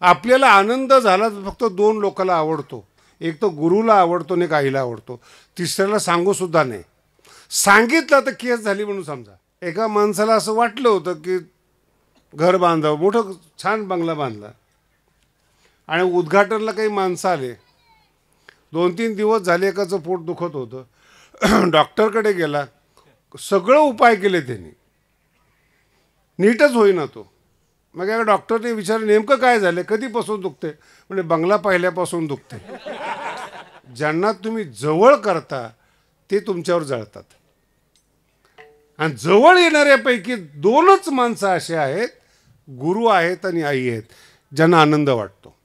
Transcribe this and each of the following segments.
आपल्याला आनंद झाला तर फक्त दोन लोकांना आवडतो, एक तर गुरुला आवडतो आणि एक आईला आवडतो, तिसऱ्याला सांगू सुद्धा नाही. सांगितलं तर केस झाली म्हणून समजा. एका माणसाला असं वाटलं होतं की घर बांधावं, मोठं छान बंगला बांधला आणि उद्घाटनला काही माणसं आले. 2-3 दिवस झाले एकाचं पोट दुखत होतं. डॉक्टरकडे गेला, सगळं उपाय केले त्यांनी, नीटच होईना तो. मग एका डॉक्टरने विचारलं नेमकं काय झालं, कधीपासून दुखते? म्हणजे बंगला पाहिल्यापासून दुखते. ज्यांना तुम्ही जवळ करता ते तुमच्यावर जळतात. आणि जवळ येणाऱ्यापैकी 2च माणसं असे आहेत, गुरु आहेत आणि आई आहेत, ज्यांना आनंद वाटतो.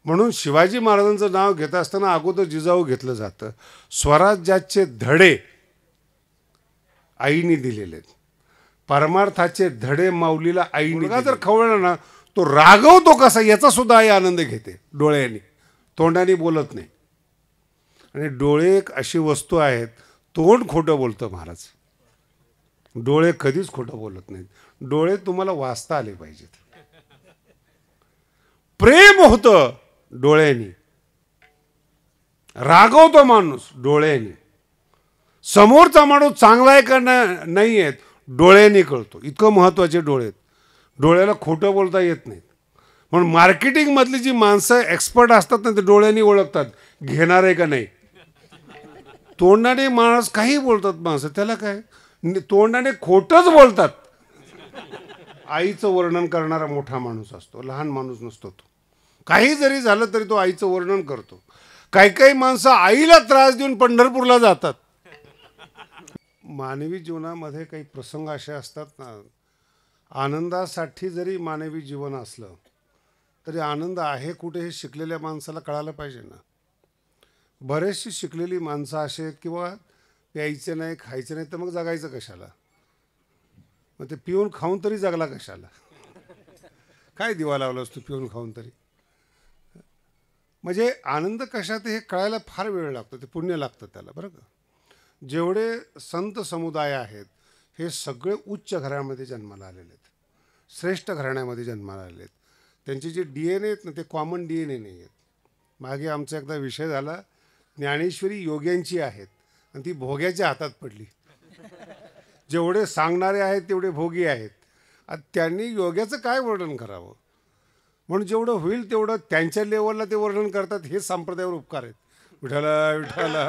म्हणून शिवाजी महाराजांचं नाव घेत असताना अगोदर जिजाऊ घेतलं जातं. स्वराज्याचे धडे आईने दिलेले आहेत, परमार्थाचे धडे माऊलीला आईने. मुलगा जर खवळला ना, तो रागवतो कसा याचा सुद्धा आई आनंद घेते. डोळ्यांनी, तोंडाने बोलत नाही. आणि डोळे एक अशी वस्तू आहेत, तोंड खोटं बोलतं महाराज, डोळे कधीच खोटं बोलत नाहीत. डोळे तुम्हाला वाचता आले पाहिजेत. प्रेम होतं डोळ्यांनी, रागवतो माणूस डोळ्यांनी, समोरचा माणूस चांगला आहे का नाही आहे डोळ्यांनी कळतो. इतकं महत्त्वाचे डोळे आहेत. डोळ्याला खोटं बोलता येत नाही. म्हणून मार्केटिंगमधली जी माणसं एक्सपर्ट असतात ना, ते डोळ्यांनी ओळखतात घेणार आहे का नाही. तोंडाने माणूस काही बोलतात माणसं, त्याला काय, तोंडाने खोटंच बोलतात. आईचं वर्णन करणारा मोठा माणूस असतो, लहान माणूस नसतो तो. काही जरी झालं तरी तो आईचं वर्णन करतो. काही काही माणसं आईला त्रास देऊन पंढरपूरला जातात. मानवी जीवनामध्ये काही प्रसंग असे असतात ना, आनंदासाठी जरी मानवी जीवन असलं तरी आनंद आहे कुठे हे शिकलेल्या माणसाला कळायला पाहिजे ना. बरेचशी शिकलेली माणसं अशी आहेत किंवा प्यायचं नाही, खायचं नाही, तर मग जगायचं कशाला. मग ते पिऊन खाऊन तरी जगला कशाला. काय दिवा लावलास तू पिऊन खाऊन तरी. म्हणजे आनंद कशात हे कळायला फार वेळ लागतो, ते पुण्य लागतं त्याला बरं का. जेवढे संत समुदाय आहेत हे सगळे उच्च घरामध्ये जन्माला आलेले आहेत, श्रेष्ठ घराण्यामध्ये जन्माला आलेले आहेत. त्यांचे जे DNA आहेत ना, ते कॉमन DNA नाही आहेत. मागे आमचा एकदा विषय झाला, ज्ञानेश्वरी योग्यांची आहेत आणि ती भोग्याच्या हातात पडली. जेवढे सांगणारे आहेत तेवढे भोगी आहेत. त्यांनी योग्याचं काय वर्णन करावं. म्हणून जेवढं होईल तेवढं त्यांच्या लेवलला ते वर्णन करतात. हे संप्रदायावर उपकार आहेत. विठाला विठाला.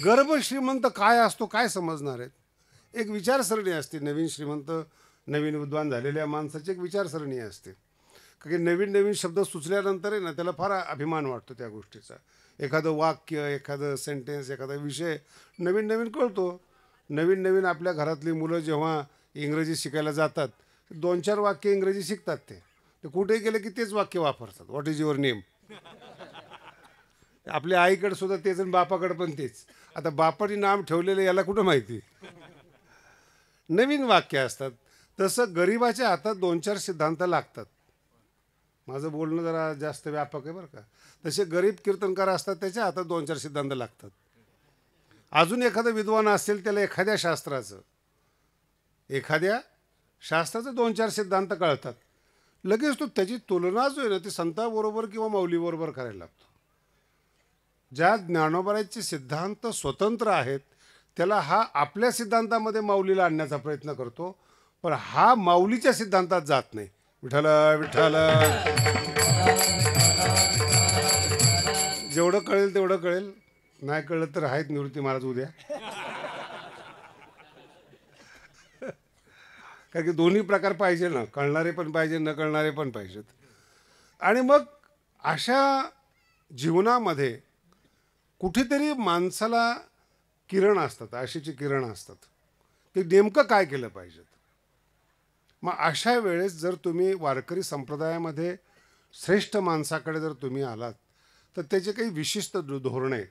गर्भ श्रीमंत काय असतो काय समजणार आहेत. एक विचारसरणी असते. नवीन श्रीमंत, नवीन विद्वान झालेल्या माणसाची एक विचारसरणी असते. कारण की नवीन नवीन शब्द सुचल्यानंतर आहे ना, त्याला फार अभिमान वाटतो त्या गोष्टीचा. एखादं वाक्य, एखादं सेंटेन्स, एखादा विषय नवीन नवीन कळतो. नवीन नवीन आपल्या घरातली मुलं जेव्हा इंग्रजी शिकायला जातात, 2-4 वाक्य इंग्रजी शिकतात. ते कुठेही गेले की तेच वाक्य वापरतात. What is your name. आपल्या आईकडे सुद्धा तेच आणि बापाकडे पण तेच. आता बापाने नाम ठेवलेलं याला कुठं माहिती. नवीन वाक्य असतात. तसं गरिबाच्या हातात 2-4 सिद्धांत लागतात. माझं बोलणं जरा जास्त व्यापक आहे बरं का. तसे गरीब कीर्तनकार असतात, त्याच्या हातात 2-4 सिद्धांत लागतात. अजून एखादा विद्वान असेल त्याला एखाद्या शास्त्राचं 2-4 सिद्धांत कळतात. लगेच तो त्याची तुलना जो आहे ना, ती संताबरोबर किंवा मौलीबरोबर करायला लागतो. ज्या ज्ञानोबाराचे सिद्धांत स्वतंत्र आहेत त्याला हा आपल्या सिद्धांतामध्ये माऊलीला आणण्याचा प्रयत्न करतो, पण हा माऊलीच्या सिद्धांतात जात नाही. विठाला विठाला. जेवढं कळेल तेवढं कळेल, नाही कळलं तर आहेत निवृत्ती महाराज उद्या. कारण की दोन्ही प्रकार पाहिजे ना, कळणारे पण पाहिजे, न कळणारे पण पाहिजेत. आणि मग अशा जीवनामध्ये कुठेतरी माणसाला किरण असतात, आशेची किरण असतात. ते नेमकं काय केलं पाहिजे. मग अशा वेळेस जर तुम्ही वारकरी संप्रदायामध्ये श्रेष्ठ माणसाकडे जर तुम्ही आलात तर त्याचे काही विशिष्ट धोरणं आहेत.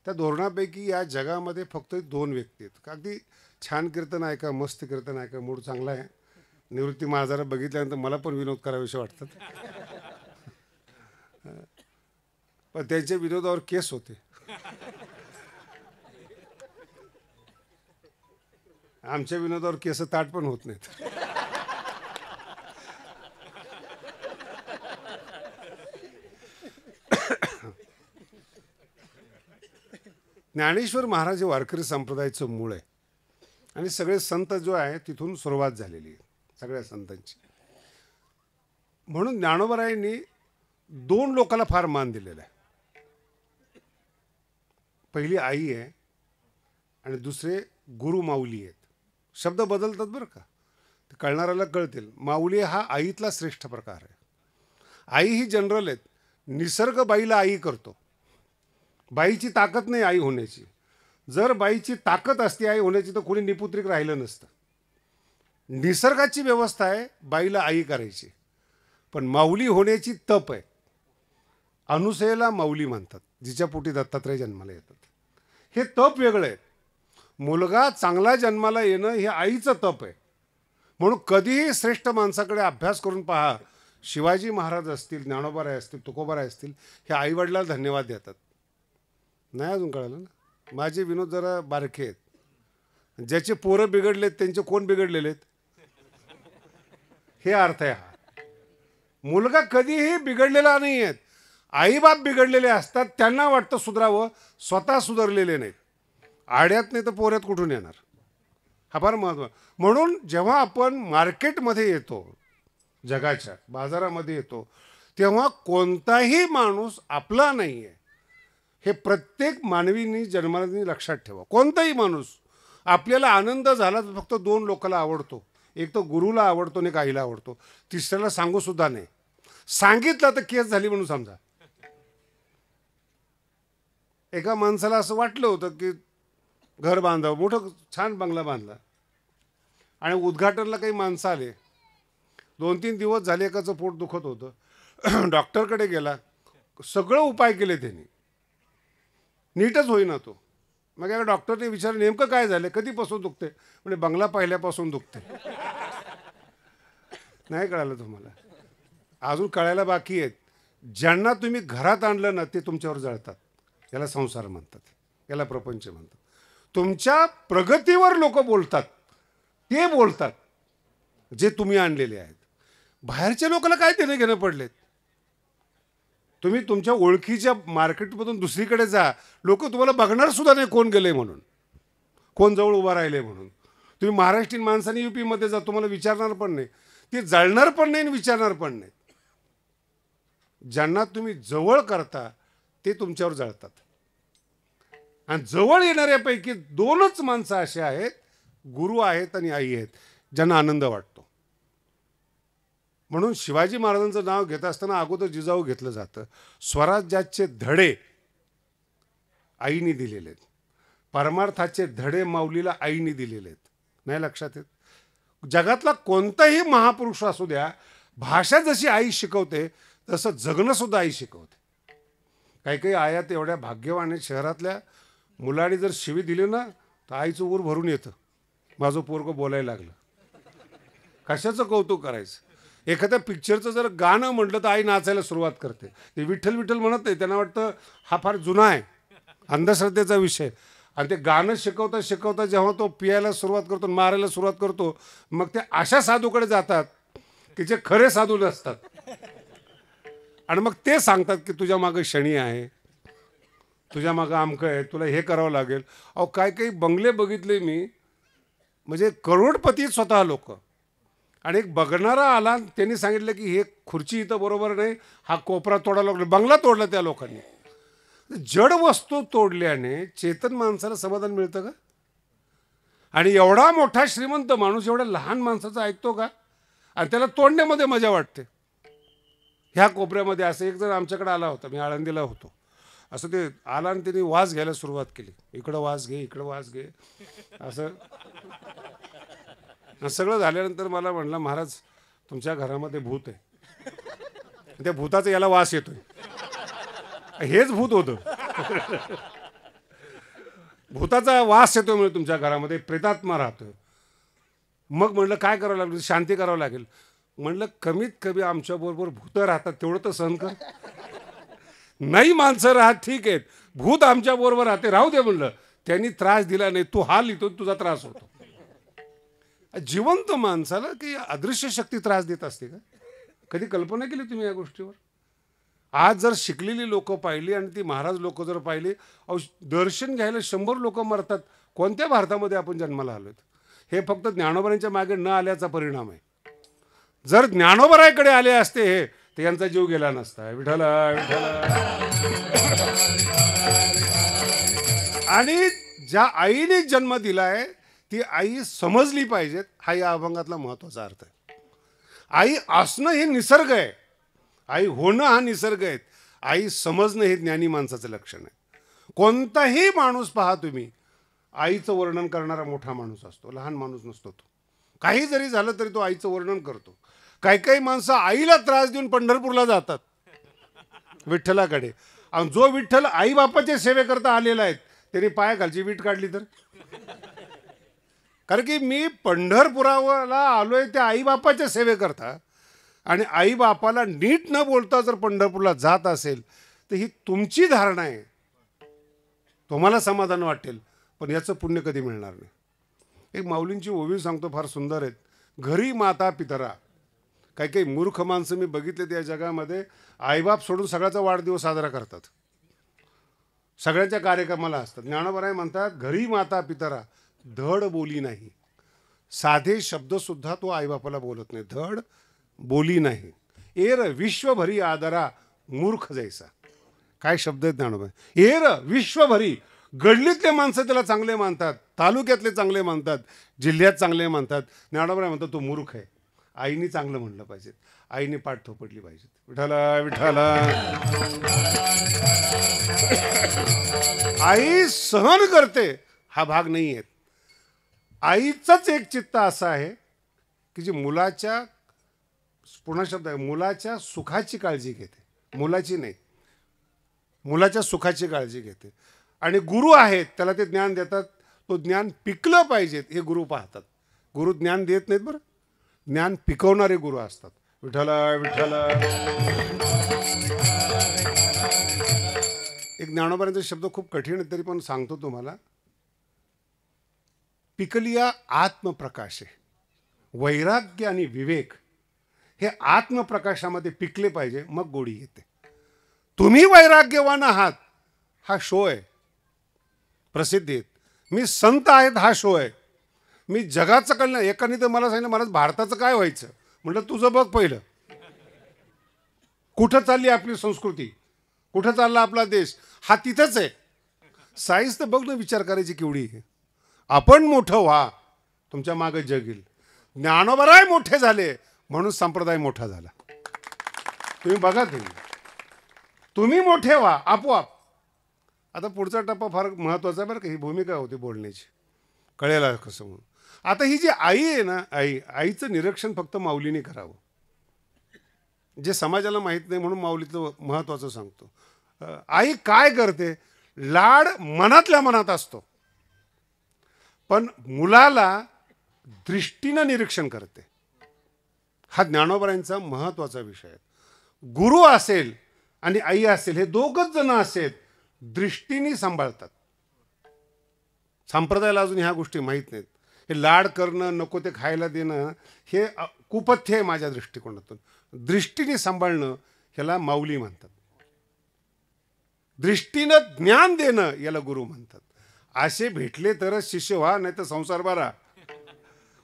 त्या धोरणापैकी या जगामध्ये फक्त 2 व्यक्ती आहेत. अगदी छान कीर्तन ऐका, मस्त कीर्तन ऐका, मूड चांगला आहे. निवृत्ती महाराजाला बघितल्यानंतर मला पण विनोद करावेसे वाटतात. पण त्यांच्या विनोदावर केस होते. आमच्या विनोदावर केस ताट पण होत नाहीत. ज्ञानेश्वर महाराज हे वारकरी संप्रदायाचं मूळ आहे आणि सगळे संत जो आहे तिथून सुरुवात झालेली आहे सगळ्या संतांची. म्हणून ज्ञानोबारायांनी दोन लोकांना फार मान दिलेला आहे. पहिली आई आहे आणि दुसरे गुरु माऊली आहेत. शब्द बदलतात बरं का, ते कळणाऱ्याला कळतील. माऊली हा आईतला श्रेष्ठ प्रकार आहे. आई ही जनरल आहेत. निसर्ग बाईला आई करतो. बाईची ताकद नाही आई होण्याची. जर बाईची ताकद असती आई होण्याची तर कोणी निपुत्रिक राहिलं नसतं. निसर्गाची व्यवस्था आहे बाईला आई करायची. पण माऊली होण्याची तप आहे. अनुसयेला माऊली म्हणतात, जिच्या पोटी दत्तात्रय जन्माला येतात. हे तप वेगळं आहे. मुलगा चांगला जन्माला येणं हे आईचं तप आहे. म्हणून कधीही श्रेष्ठ माणसाकडे अभ्यास करून पहा. शिवाजी महाराज असतील, ज्ञानोबाराय असतील, तुकोबाराय असतील, हे आईवडिलाला धन्यवाद देतात. नाही अजून कळलं ना. माझे विनोद जरा बारके आहेत. ज्याचे पोरं बिघडलेत त्यांचे कोण बिघडलेले आहेत हे अर्थ आहे हा. मुलगा कधीही बिघडलेला नाही आहेत. आईबाप बिघडलेले असतात, त्यांना वाटतं सुधारावं, स्वतः सुधारलेले नाहीत. आड्यात नाही तर पोऱ्यात कुठून येणार, हा फार महत्त्व. म्हणून जेव्हा आपण मार्केटमध्ये येतो, जगाच्या बाजारामध्ये येतो, तेव्हा कोणताही माणूस आपला नाही आहे हे प्रत्येक मानवीनी जन्माला लक्षात ठेवा. कोणताही माणूस. आपल्याला आनंद झाला तर फक्त दोन लोकांना आवडतो. एक तर गुरुला आवडतो आणि एक आईला आवडतो. तिसऱ्याला सांगू सुद्धा नाही. सांगितलं तर केस झाली म्हणून समजा. एका माणसाला असं वाटलं होतं की घर बांधावं, मोठं छान बंगला बांधला आणि उद्घाटनला काही माणसं आले. 2-3 दिवस झाले एकाचं पोट दुखत होतं. डॉक्टरकडे गेला, सगळं उपाय केले त्यांनी, नीटच होईना तो. मग एका डॉक्टरने विचारलं नेमकं काय झालं, कधीपासून दुखते. म्हणजे बंगला पाहिल्यापासून दुखते. नाही कळालं तुम्हाला, अजून कळायला बाकी आहेत. ज्यांना तुम्ही घरात आणलं ना ते तुमच्यावर जळतात. याला संसार म्हणतात, याला प्रपंच म्हणतात. तुमच्या प्रगतीवर लोक बोलतात, ते बोलतात जे तुम्ही आणलेले आहेत. बाहेरच्या लोकांना काय देणं घेणं पडलेत. तुम्ही तुमच्या ओळखीच्या मार्केटमधून दुसरीकडे जा, लोक तुम्हाला बघणार सुद्धा नाही कोण गेले म्हणून, कोण जवळ उभा राहिले म्हणून. तुम्ही महाराष्ट्रीयन माणसाने युपीमध्ये जा, तुम्हाला विचारणार पण नाही, ते जळणार पण नाही आणि विचारणार पण नाही. ज्यांना तुम्ही जवळ करता ते तुमच्यावर जळतात. आणि जवळ येणाऱ्यापैकी दोनच माणसं असे आहेत, गुरु आहेत आणि आई आहेत, ज्यांना आनंद वाटतो. म्हणून शिवाजी महाराजांचं नाव घेत असताना अगोदर जिजाऊ घेतलं जातं. स्वराज्याचे धडे आईने दिलेले आहेत. परमार्थाचे धडे माऊलीला आईने दिलेले आहेत. नाही लक्षात येत. जगातला कोणताही महापुरुष असू द्या, भाषा जशी आई शिकवते तसं जगणं सुद्धा आई शिकवते. काही काही आया एवढ्या भाग्यवान आहेत, शहरातल्या मुलांनी जर शिवी दिली ना तर आईचं ऊर भरून येतं. माझं पोरगं बोलायला लागलं. कशाचं कौतुक करायचं. एखाद्या पिक्चरचं जर गाणं म्हटलं तर आई नाचायला सुरुवात करते. ते विठ्ठल विठ्ठल म्हणत नाही, त्यांना वाटतं हा फार जुना आहे, अंधश्रद्धेचा विषय. आणि ते गाणं शिकवता शिकवता जेव्हा तो पियायला सुरुवात करतो, मारायला सुरुवात करतो, मग ते अशा साधूकडे जातात की जे खरे साधू नसतात. आणि मग ते सांगतात की तुझ्या मागं शनी आहे, तुझ्या मागं आमकं आहे, तुला हे करावं लागेल. अहो काय काही बंगले बघितले मी, म्हणजे करोडपती स्वतः लोक. आणि एक बघणारा आला, त्यांनी सांगितलं की हे खुर्ची इथं बरोबर नाही, हा कोपरा तोडायला लागला. बंगला तोडला त्या लोकांनी. जड वस्तू तोडल्याने चेतन माणसाला समाधान मिळतं का. आणि एवढा मोठा श्रीमंत माणूस एवढ्या लहान माणसाचं ऐकतो का. आणि त्याला तोडण्यामध्ये मजा वाटते. ह्या कोपऱ्यामध्ये असं एक जण आमच्याकडे आला होता, मी आळंदीला होतो. असं ते आला आणि त्यांनी वास घ्यायला सुरुवात केली. इकडं वास घे, इकडं वास घे, असं सगळं झाल्यानंतर मला म्हणलं महाराज तुमच्या घरामध्ये भूत आहे. त्या भूताचा याला वास येतोय. हेच भूत होतं. भूताचा वास येतोय म्हणजे तुमच्या घरामध्ये प्रेतात्मा राहतोय. मग म्हणलं काय करावं लागेल, शांती करावं लागेल. म्हणलं कमीत कमी आमच्याबरोबर भूतं राहतात तेवढं तर सहन कर. नाही माणसं राहत ठीक आहेत, भूत आमच्याबरोबर राहते, राहू दे म्हणलं. त्यांनी त्रास दिला नाही, तू हाल लिहितो, तुझा त्रास होतो. जिवंत माणसाला की अदृश्य शक्ती त्रास देत असते का. कधी कल्पना केली तुम्ही या गोष्टीवर. आज जर शिकलेली लोक पाहिली आणि ती महाराज लोक जर पाहिली, दर्शन घ्यायला 100 लोक मरतात. कोणत्या भारतामध्ये आपण जन्माला आलोय? हे फक्त ज्ञानोबांच्या मागे न आल्याचा परिणाम आहे. जर ज्ञानोबारायकडे आले असते हे, तर यांचा जीव गेला नसता. विठ्ठला विठ्ठला. आणि ज्या आईने जन्म दिलाय ती आई समजली पाहिजेत, हा या अभंगातला महत्वाचा अर्थ आहे. आई असणं हे निसर्ग आहे, आई होणं हा निसर्ग आहे. आई समजणं हे ज्ञानी माणसाचं लक्षण आहे. कोणताही माणूस पहा तुम्ही, आईचं वर्णन करणारा मोठा माणूस असतो, लहान माणूस नसतो. तो काही जरी झालं तरी तो आईचं वर्णन करतो. काही काही माणसं आईला त्रास देऊन पंढरपूरला जातात विठ्ठलाकडे. आणि जो विठ्ठल आई बापाच्या सेवेकरता आलेला आहे त्याने पायाखालची वीट काढली तर, कारण की मी पंढरपुराला आलोय त्या आई बापाच्या सेवेकरता, आणि आई बापाला नीट न बोलता जर पंढरपूरला जात असेल तर ही तुमची धारणा आहे. तुम्हाला समाधान वाटेल, पण याचं पुण्य कधी मिळणार नाही. एक माऊलींची ओवी सांगतो, फार सुंदर आहेत. घरी माता पितरा. काही काही मूर्ख माणसं मी बघितले त्या जगामध्ये, आईबाप सोडून सगळ्याचा वाढदिवस साजरा करतात, सगळ्यांच्या कार्यक्रमाला असतात. ज्ञानोबराय म्हणतात, घरी माता पितरा धड बोली नाही. साधे शब्द सुद्धा तो आईबापाला बोलत नाही, धड बोली नाही. एर विश्वभरी आदरा मूर्ख जैसा. काय शब्द आहेत ज्ञानोबा. एर विश्वभरी. गडलीतले माणसं त्याला चांगले मानतात, तालुक्यातले चांगले मानतात, जिल्ह्यात चांगले मानतात. ज्ञानोबराय म्हणतात तो मूर्ख आहे. आईने चांगलं म्हणलं पाहिजे, आईने पाठ थोपटली पाहिजे. विठाला विठाला. आई सहन करते हा भाग नाही आहे. आईचंच एक चित्त असं आहे की जी मुलाच्या, पुन्हा शब्द आहे, मुलाच्या सुखाची काळजी घेते, मुलाची नाही, मुलाच्या सुखाची काळजी घेते. आणि गुरु आहेत त्याला ते ज्ञान देतात. तो ज्ञान पिकलं पाहिजे हे गुरु पाहतात. गुरु ज्ञान देत नाहीत बरं, ज्ञान पिकवणारे गुरु असतात. विठ्ठला विठ्ठला. एक ज्ञानोबांचा शब्द खूप कठीण आहे तरी पण सांगतो तुम्हाला. पिकलिया आत्मप्रकाशे. वैराग्य आणि विवेक हे आत्मप्रकाशामध्ये पिकले पाहिजे, मग गोडी येते. तुम्ही वैराग्यवान आहात हा शो आहे, प्रसिद्धी आहेत. मी संत आहेत हा शो आहे. मी जगाचं कल्याण. एकाने तर मला सांगितलं, मला भारताचं काय व्हायचं. म्हटलं तुझं बघ पहिलं. कुठं चालली आपली संस्कृती, कुठं चालला आपला देश, हा तिथंच आहे. साईज तर बघ ना, विचार करायची केवढी. आपण मोठं व्हा, तुमच्या मागे जग येईल. ज्ञानोबराय मोठे झाले म्हणून संप्रदाय मोठा झाला. तुम्ही बघा, तुम्ही मोठे व्हा आपोआप. आता पुढचा टप्पा फार महत्वाचा आहे बरं का. ही भूमिका होती बोलण्याची, कळेला कसं म्हणून. आता ही जी आई आहे ना, आईचं निरीक्षण फक्त माऊलीने करावं, जे समाजाला माहीत नाही म्हणून माऊलीचं महत्वाचं सांगतो. आई काय करते, लाड मनातल्या मनात असतो, पण मुलाला दृष्टीनं निरीक्षण करते. हा ज्ञानोबरायांचा महत्वाचा विषय आहे. गुरु असेल आणि आई असेल, हे दोघच जण असेल, दृष्टीने सांभाळतात. संप्रदायाला अजून ह्या गोष्टी माहीत नाहीत. हे लाड करणं, नको ते खायला देणं, हे कुपथ्य आहे माझ्या दृष्टिकोनातून. दृष्टीने सांभाळणं ह्याला माऊली म्हणतात. दृष्टीनं ज्ञान देणं याला गुरु म्हणतात. असे भेटले तरच शिष्य व्हा, नाही तर संसार बरा.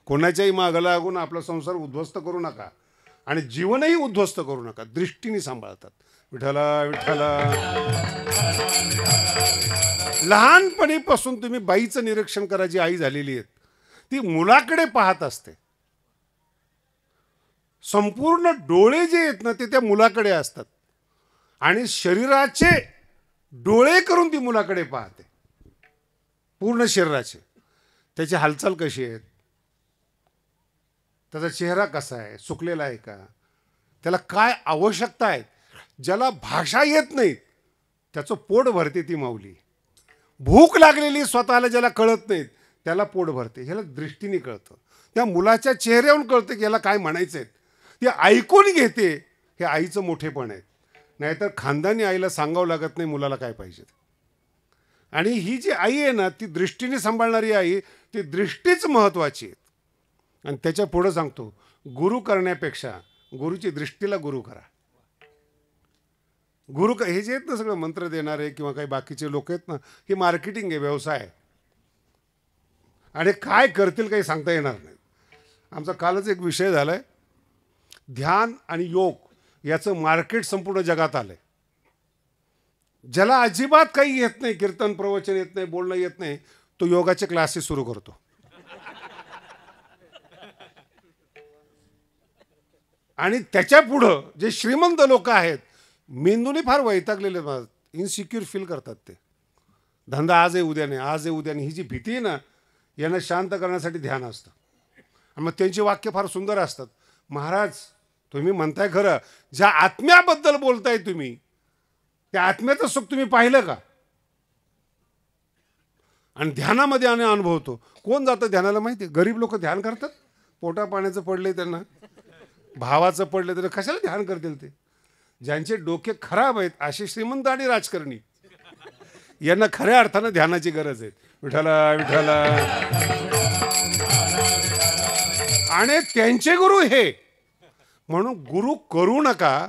कोणाच्याही मागं लागून आपला संसार उद्ध्वस्त करू नका आणि जीवनही उद्ध्वस्त करू नका. दृष्टीने सांभाळतात. विठ्ठला विठ्ठला. लहानपणीपासून तुम्ही बाईचं निरीक्षण करा, जी आई झालेली आहे ती मुलाकडे पाहत असते. संपूर्ण डोळे जे आहेत ना ते त्या मुलाकडे असतात आणि शरीराचे डोळे करून ती मुलाकडे पाहते, पूर्ण शरीराचे. त्याची हालचाल कशी आहे, त्याचा चेहरा कसा आहे, सुकलेला आहे का, त्याला काय आवश्यकता आहे. ज्याला भाषा येत नाही त्याचं पोट भरते ती माऊली. भूक लागलेली स्वतःला ज्याला कळत नाही त्याला पोट भरते. ह्याला दृष्टीने कळतं, त्या मुलाच्या चेहऱ्यावरून कळतं की याला काय म्हणायचं आहे. ते ऐकून घेते. हे आईचं मोठेपण आहे. नाहीतर खानदानी आईला सांगावं लागत नाही मुलाला काय पाहिजे. आणि ही जी आई आहे ना, ती दृष्टीने सांभाळणारी आई, ती दृष्टीच महत्त्वाची आहे. आणि त्याच्या पुढं सांगतो, गुरु करण्यापेक्षा गुरुची दृष्टीला गुरु करा. हे जे आहेत ना सगळं मंत्र देणारे किंवा काही बाकीचे लोक आहेत ना, हे मार्केटिंग आहे, व्यवसाय आहे. आणि काय करतील काही सांगता येणार नाही. आमचा कालच एक विषय झाला आहे, ध्यान आणि योग याचं मार्केट संपूर्ण जगात आलं आहे. ज्याला अजिबात काही येत नाही, कीर्तन प्रवचन येत नाही, बोलणं येत नाही, तो योगाचे क्लासेस सुरू करतो. आणि त्याच्या पुढं जे श्रीमंत लोक आहेत, मेंदूने फार वैतागलेले, इनसिक्युअर फील करतात. ते धंदा आज आहे उद्या नाही, आज आहे उद्या नाही, ही जी भीती आहे ना, यांना शांत करण्यासाठी ध्यान असतं. आणि मग त्यांची वाक्य फार सुंदर असतात. महाराज, तुम्ही म्हणताय खरं, ज्या आत्म्याबद्दल बोलताय तुम्ही, त्या आत्म्याचं सुख तुम्ही पाहिलं का? आणि ध्यानामध्ये आणि अनुभवतो. कोण जातं ध्यानाला माहिती आहे? गरीब लोक ध्यान करतात. पोटा पाण्याचं पडले त्यांना, भावाचं पडलं तर कशाला ध्यान करतील ते? ज्यांचे डोके खराब आहेत असे श्रीमंत आणि राजकारणी, यांना खऱ्या अर्थानं ध्यानाची गरज आहे. विठ्ठला विठ्ठला. आणि त्यांचे गुरु हे, म्हणून गुरु करू नका,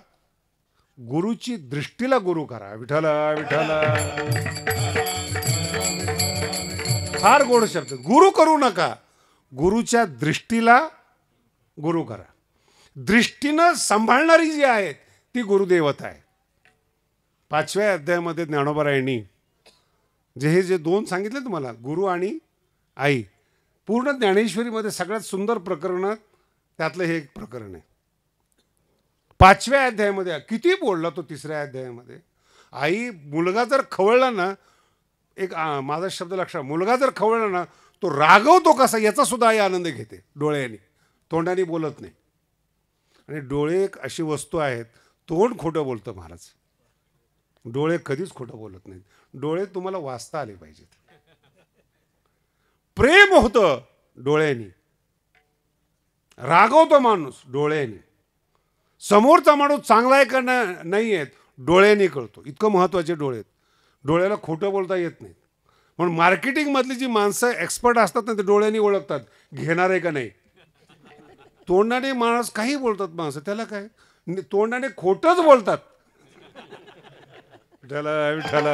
गुरुची दृष्टीला गुरु करा. विठ्ठला विठ्ठला. फार गोड शब्द. गुरु करू नका, गुरुच्या दृष्टीला गुरु करा. दृष्टीनं सांभाळणारी जी आहे ती गुरुदेवता आहे. 5व्या अध्यायामध्ये ज्ञानोबारायांनी हे दोन सांगितले तुम्हाला, गुरु आणि आई, पूर्ण ज्ञानेश्वरीमध्ये सगळ्यात सुंदर प्रकरण त्यातलं हे एक प्रकरण आहे. 5व्या अध्यायामध्ये किती बोलला तो. 3ऱ्या अध्यायामध्ये आई, मुलगा जर खवळला ना, एक माझा शब्द लक्षात, मुलगा जर खवळला ना, तो रागवतो कसा याचा सुद्धा आई आनंद घेते. डोळ्याने, तोंडाने बोलत नाही. आणि डोळे एक अशी वस्तू आहेत, तोंड खोटं बोलतं महाराज, डोळे कधीच खोटं बोलत नाहीत. डोळे तुम्हाला वाचता आले पाहिजेत. प्रेम होतं डोळ्यांनी, रागवतो माणूस डोळ्यांनी, समोरचा माणूस चांगला आहे का नाही आहेत डोळ्यांनी कळतो. इतकं महत्त्वाचे डोळे आहेत. डोळ्याला खोटं बोलता येत नाही. म्हणून मार्केटिंगमधली जी माणसं एक्सपर्ट असतात ना, ते डोळ्यांनी ओळखतात घेणार आहे का नाही. तोंडाने माणूस काही बोलतात माणसं, त्याला काय, तोंडाने खोटंच बोलतात. विठ्ठला विठ्ठला.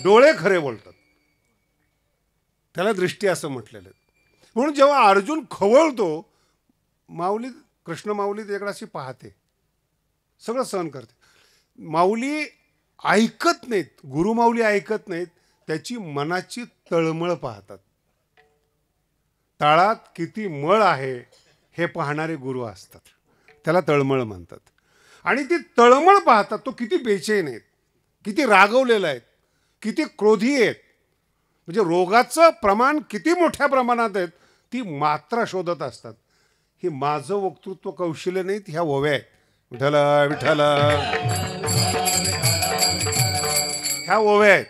डोळे खरे बोलतात, त्याला दृष्टी असं म्हटलेलं. म्हणून जेव्हा अर्जुन खवळतो, माऊली, कृष्ण माऊली त्याकडे अशी पाहते, सगळं सहन करते. माऊली ऐकत नाहीत, गुरु माऊली ऐकत नाहीत, त्याची मनाची तळमळ पाहतात. तळात किती मळ आहे हे पाहणारे गुरु असतात, त्याला तळमळ म्हणतात. आणि ती तळमळ पाहतात, तो किती बेचैन आहेत, किती रागवलेला आहेत, किती क्रोधी आहेत, म्हणजे रोगाचं प्रमाण किती मोठ्या प्रमाणात आहेत, ती मात्रा शोधत असतात. हे माझं वक्तृत्व कौशल्य नाहीत, ह्या ओव्या आहेत. विठ्ठला विठ्ठला. ह्या ओव्या आहेत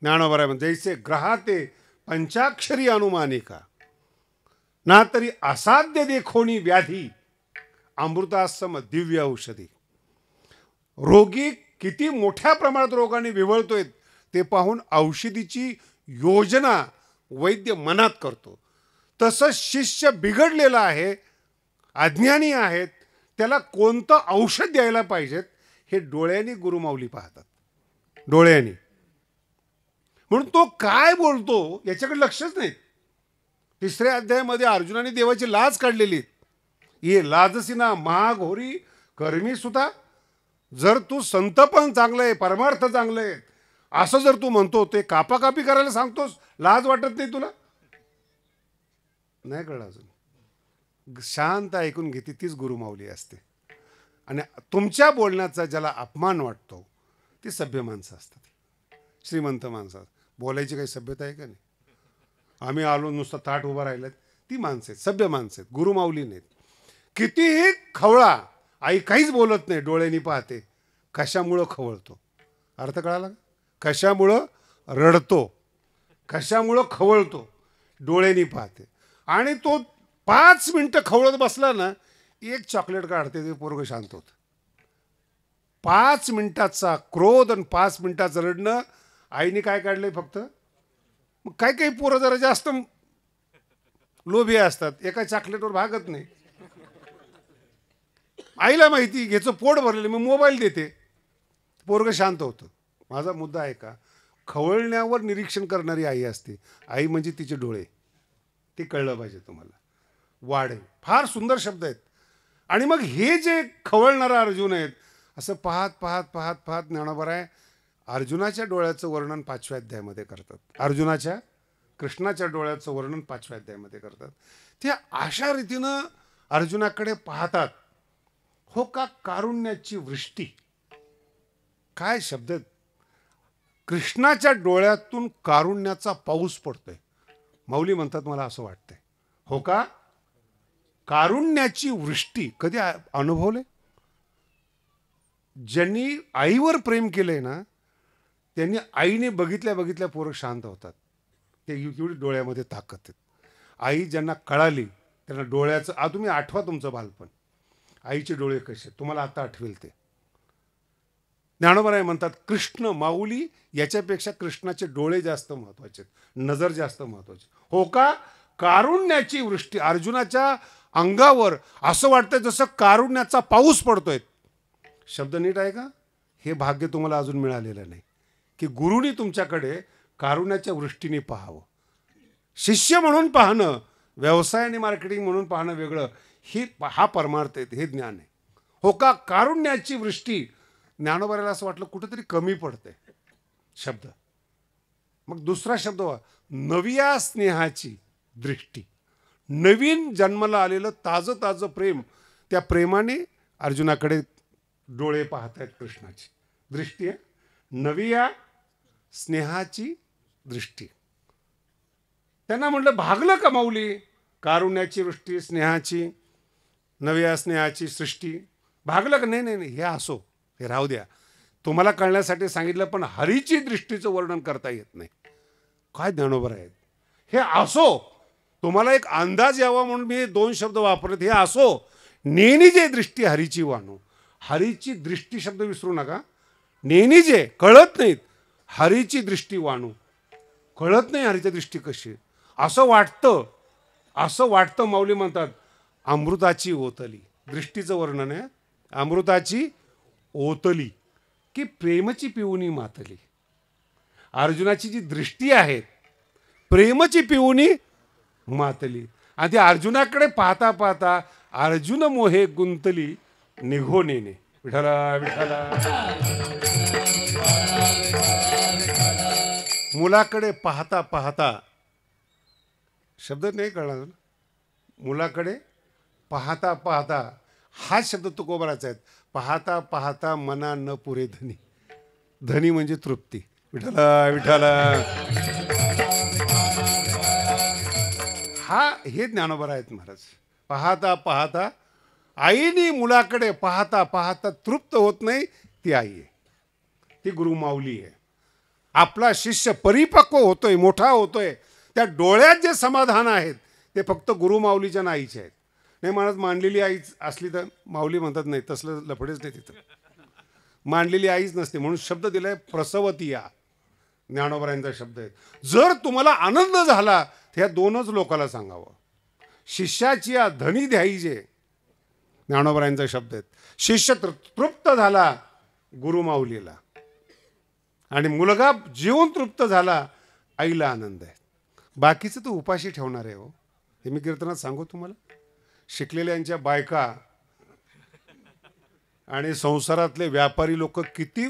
ज्ञानोबारामध्ये. जैसे ग्रहाते पंचाक्षरी अनुमानिका, ना तरी असाध्य देखोनी व्याधी, अमृतासम दिव्य औषधी. रोगी किती मोठ्या प्रमाणात रोगाने विवळतोय ते पाहून औषधीची योजना वैद्य मनात करतो. तसं शिष्य बिघडलेला आहे, अज्ञानी आहेत, त्याला कोणतं औषध द्यायला पाहिजेत हे डोळ्यांनी गुरुमाऊली पाहतात, डोळ्यांनी. म्हणून तो काय बोलतो याच्याकडे लक्षच नाही. 3ऱ्या अध्यायामध्ये अर्जुनाने देवाची लाज काढलेली. ये लाजसी ना महाघोरी कर्मी सुद्धा. जर तू संत पण चांगलं आहे, परमार्थ चांगलं आहे असं जर तू म्हणतो, ते कापाकापी करायला सांगतोस, लाज वाटत नाही तुला? नाही कळलं अजून. शांत ऐकून घेते तीच गुरुमाऊली असते. आणि तुमच्या बोलण्याचा ज्याला अपमान वाटतो ती सभ्य माणसं असतात, श्रीमंत माणसं. बोलायची काही सभ्यता आहे का नाही? आम्ही आलो नुसतं ताट उभं राहिलं, ती माणसं आहेत, सभ्य माणसं आहेत, गुरुमाऊली नाहीत. कितीही खवळा, आई काहीच बोलत नाही, डोळ्यांनी पाहते. कशामुळं खवळतो अर्थ कळाला? कशामुळं रडतो, कशामुळं खवळतो, डोळ्यांनी पाहते. आणि तो 5 मिनिटं खवळत बसला ना, एक चॉकलेट काढते, ते पोरगं शांत होतं. 5 मिनिटाचा क्रोध आणि 5 मिनिटाचं रडणं. आईने काय काढलंय फक्त? मग काही काही पोरं जरा जास्त लोभी असतात, एका चॉकलेटवर भागत नाही. आईला माहिती घ्यायचं पोट भरलेलं, मी मोबाईल देते, पोरगं शांत होतं. माझा मुद्दा आहे का, खवळण्यावर निरीक्षण करणारी आई असते. आई म्हणजे तिचे डोळे, ते कळलं पाहिजे तुम्हाला. वाढ आहे, फार सुंदर शब्द आहेत. आणि मग हे जे खवळणारा अर्जुन आहेत, असं पाहत पाहत पाहत पाहत ज्ञानोबा आहे अर्जुनाच्या डोळ्याचं वर्णन 5व्या अध्यायामध्ये करतात. अर्जुनाच्या कृष्णाच्या डोळ्याचं वर्णन 5व्या अध्यायामध्ये करतात. ते अशा रीतीनं अर्जुनाकडे पाहतात. हो का कारुण्याची वृष्टी, काय शब्द आहेत. कृष्णाच्या डोळ्यातून कारुण्याचा पाऊस पडतोय. माऊली म्हणतात मला असं वाटतंय, हो का कारुण्याची वृष्टी. कधी अनुभवले? ज्यांनी आईवर प्रेम केलंय ना, त्यांनी आईने बघितल्या बघितल्या पोरं शांत होतात. ते एवढी डोळ्यामध्ये ताकद आहेत. आई ज्यांना कळाली त्यांना डोळ्याचं, तुम्ही आठवा तुमचं बालपण, आईचे डोळे कसे तुम्हाला आता आठवेल ते. ज्ञानोबा म्हणतात कृष्ण माऊली याच्यापेक्षा कृष्णाचे डोळे जास्त महत्वाचे, नजर जास्त महत्वाची. हो का कारुण्याची वृष्टी. अर्जुनाच्या अंगावर असं वाटतं जसं कारुण्याचा पाऊस पडतोय. शब्द नीट आहे का? हे भाग्य तुम्हाला अजून मिळालेलं नाही की गुरुनी तुमच्याकडे कारुण्याच्या वृष्टीने पाहावं. शिष्य म्हणून पाहणं, व्यवसाय आणि मार्केटिंग म्हणून पाहणं वेगळं. हा परमार्थ आहे, हे ज्ञान आहे. हो का कारुण्याची वृष्टी. ज्ञानोबाला असं वाटलं कुठंतरी कमी पडते शब्द. मग दुसरा शब्द नव्या स्नेहाची दृष्टी. नवीन जन्माला आलेलं ताजं ताजं प्रेम, त्या प्रेमाने अर्जुनाकडे डोळे पाहत आहेत. कृष्णाची दृष्टी आहे नव्या स्नेहाची दृष्टी. त्यांना म्हटलं भागलं का माऊली? कारुण्याची वृष्टी, स्नेहाची, नव्या स्नेहाची सृष्टी, भागलं का? नाही नाही नाही, हे असो, हे राहू द्या. तुम्हाला कळण्यासाठी सांगितलं, पण हरीची दृष्टीचं वर्णन करता येत नाही. काय ज्ञानोबा आहेत. हे असो, तुम्हाला एक अंदाज यावा म्हणून मी 2 शब्द वापरले. हे असो नेनी जे दृष्टी हरीची वाणू. हरीची दृष्टी शब्द विसरू नका. नेनी जे कळत नाहीत, हरीची दृष्टी वाणू. कळत नाही हरीची दृष्टी कशी. असं वाटतं माऊली म्हणतात अमृताची ओतली. दृष्टीचं वर्णन आहे अमृताची ओतली की प्रेमची पिऊनी मातली. अर्जुनाची जी दृष्टी आहे प्रेमची पिऊनी मातली. आणि त्या अर्जुनाकडे पाहता पाहता अर्जुन मोहे गुंतली निघो नेने. विठला विठला. मुलाकडे पाहता पाहता, शब्द नाही कळणार, मुलाकडे पाहता पाहता हा शब्द तुकोबाराचा आहे. पाहता पाहता मना न पुरे धनी. धनी म्हणजे तृप्ती. विठला विठला. हे ज्ञानोबा आहेत महाराज. पाहता पाहता आईने मुलाकडे पाहता पाहता तृप्त होत नाही, ती आई आहे, ती गुरु माऊली आहे. आपला शिष्य परिपक्व होतोय, मोठा होतोय, त्या डोळ्यात जे समाधान आहेत ते फक्त गुरु माऊलीच्या नाईचे आहेत. नाही महाराज मांडलेली आईच असली तर माऊली म्हणतात नाही, तसलं लफडेच नाही तिथं. मांडलेली आईच नसते म्हणून शब्द दिलाय प्रसवती या. ज्ञानोबरायांचा शब्द आहे. जर तुम्हाला आनंद झाला तर ह्या 2च लोकाला सांगावं. शिष्याची या धनी द्यायचे, ज्ञानोबरायांचा शब्द आहेत. शिष्य तृप्त झाला गुरु माऊलीला, आणि मुलगा जीवन तृप्त झाला, आईला आनंद आहे. बाकीचं तो उपाशी ठेवणार आहे. हो, हे मी कीर्तनात सांगू तुम्हाला. शिकलेल्यांच्या बायका आणि संसारातले व्यापारी लोक किती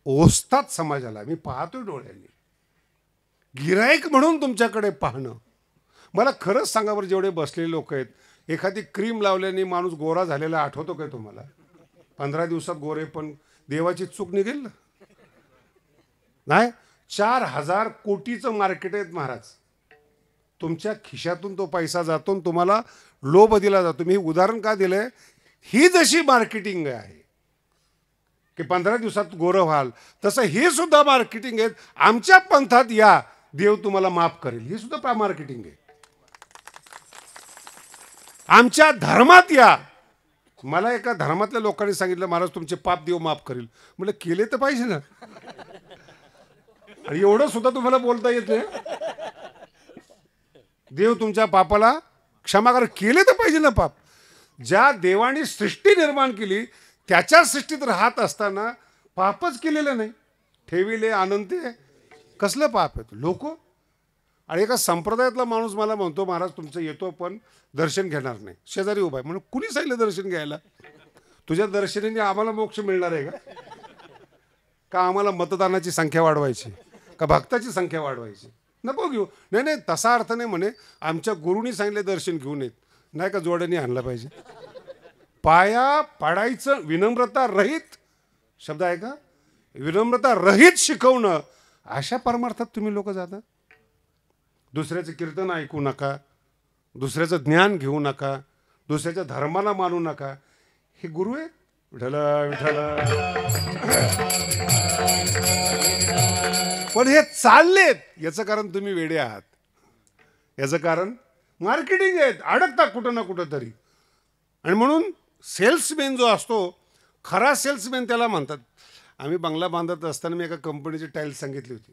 ओसतात समाजाला, मी पाहतोय डोळ्यांनी. गिराईक म्हणून तुमच्याकडे पाहणं. मला खरंच सांगा बरं, जेवढे बसलेले लोक आहेत, एखादी क्रीम लावल्याने माणूस गोरा झालेला आठवतो काय तुम्हाला? 15 दिवसात गोरे, पण देवाची चूक निघेल ना. नाही, 4000 कोटीचं मार्केट आहे महाराज. तुमच्या खिशातून तो पैसा जातो, तुम्हाला लोभ दिला जातो. मी उदाहरण का दिलंय, ही जशी मार्केटिंग आहे की 15 दिवसात गोरं व्हाल, तसं हे सुद्धा मार्केटिंग आहे. आमच्या पंथात या, देव तुम्हाला माफ करेल, ही सुद्धा मार्केटिंग आहे. आमच्या धर्मात या. मला एका धर्मातल्या लोकांनी सांगितलं, महाराज तुमचे पाप देव माफ करेल. म्हटलं केले तर पाहिजे ना. आणि एवढं सुद्धा तुम्हाला बोलता येते, देव तुमच्या पापाला क्षमा कर, केले तर पाहिजे ना पाप. ज्या देवाने सृष्टी निर्माण केली त्याच्या सृष्टीत राहत असताना पापच केलेलं नाही. ठेविले अनंते कसलं पाप आहे लोक. आणि एका संप्रदायातला माणूस मला म्हणतो, महाराज तुमचं येतो पण दर्शन घेणार नाही. शेजारी उभा आहे. म्हणून कुणी सांगितलं दर्शन घ्यायला? तुझ्या दर्शनाने आम्हाला मोक्ष मिळणार आहे का आम्हाला मतदानाची संख्या वाढवायची का भक्ताची संख्या वाढवायची? नको घेऊ. नाही नाही, तसा अर्थ नाही म्हणे. आमच्या गुरुनी सांगितले दर्शन घेऊन येत नाही का जोड्याने आणलं पाहिजे. पाया पाडायचं विनम्रता रहित शब्द आहे का? विनम्रता रहित शिकवणं, अशा परमार्थात तुम्ही लोक जाता. दुसऱ्याचं कीर्तन ऐकू नका, दुसऱ्याचं ज्ञान घेऊ नका, दुसऱ्याच्या धर्माला मानू नका. हे गुरु आहे. विठ्ठल विठ्ठल. पण हे चाललेत याचं कारण तुम्ही वेडे आहात. याचं कारण मार्केटिंग आहेत. अडकता कुठं ना कुठं तरी. आणि म्हणून सेल्समॅन जो असतो, खरा सेल्समॅन त्याला म्हणतात. आम्ही बंगला बांधत असताना मी एका कंपनीची टाईल्स सांगितली होती.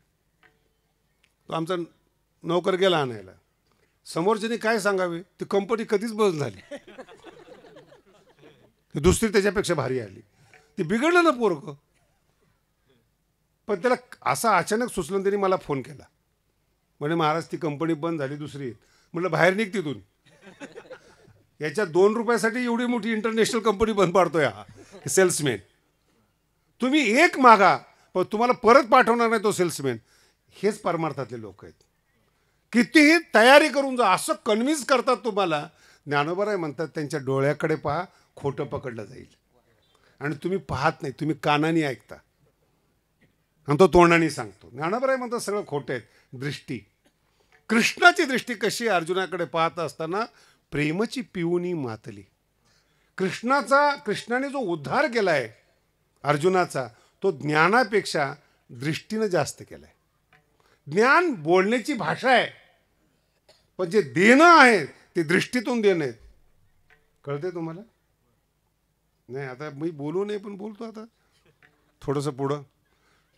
तो आमचा नोकर गेला आणायला. समोरच्यानी काय सांगावे, ती कंपनी कधीच बंद झाली. दुसरी त्याच्यापेक्षा भारी आली. ती बिघडलं ना पोरकं. पण त्याला असं अचानक सुचलं, त्यांनी मला फोन केला. म्हणे महाराज ती कंपनी बंद झाली, दुसरी येत. म्हटलं बाहेर निघ तिथून. याच्या 2 रुपयासाठी एवढी मोठी इंटरनॅशनल कंपनी बंद पाडतोय हा सेल्समॅन. तुम्ही एक मागा पण तुम्हाला परत पाठवणार नाही तो सेल्समॅन. हेच परमार्थातले लोक आहेत. कितीही तयारी करून जा असं कन्व्हिन्स करतात तुम्हाला. ज्ञानोबा म्हणतात त्यांच्या डोळ्याकडे पहा, खोटं पकडलं जाईल. आणि तुम्ही पाहत नाही, तुम्ही कानाने ऐकता आणि तो तोंडाने सांगतो. ज्ञानोबा म्हणतात सगळं खोटं आहे. दृष्टी, कृष्णाची दृष्टी कशी अर्जुनाकडे पाहत असताना प्रेमची पिऊनी मातली. कृष्णाने जो उद्धार केलाय अर्जुनाचा, तो ज्ञानापेक्षा दृष्टीनं जास्त केलाय. ज्ञान बोलण्याची भाषा आहे, पण जे देणं आहे ते दृष्टीतून देणं आहे. कळते तुम्हाला? नाही आता मी बोलू नये पण बोलतो आता थोडंसं पुढं.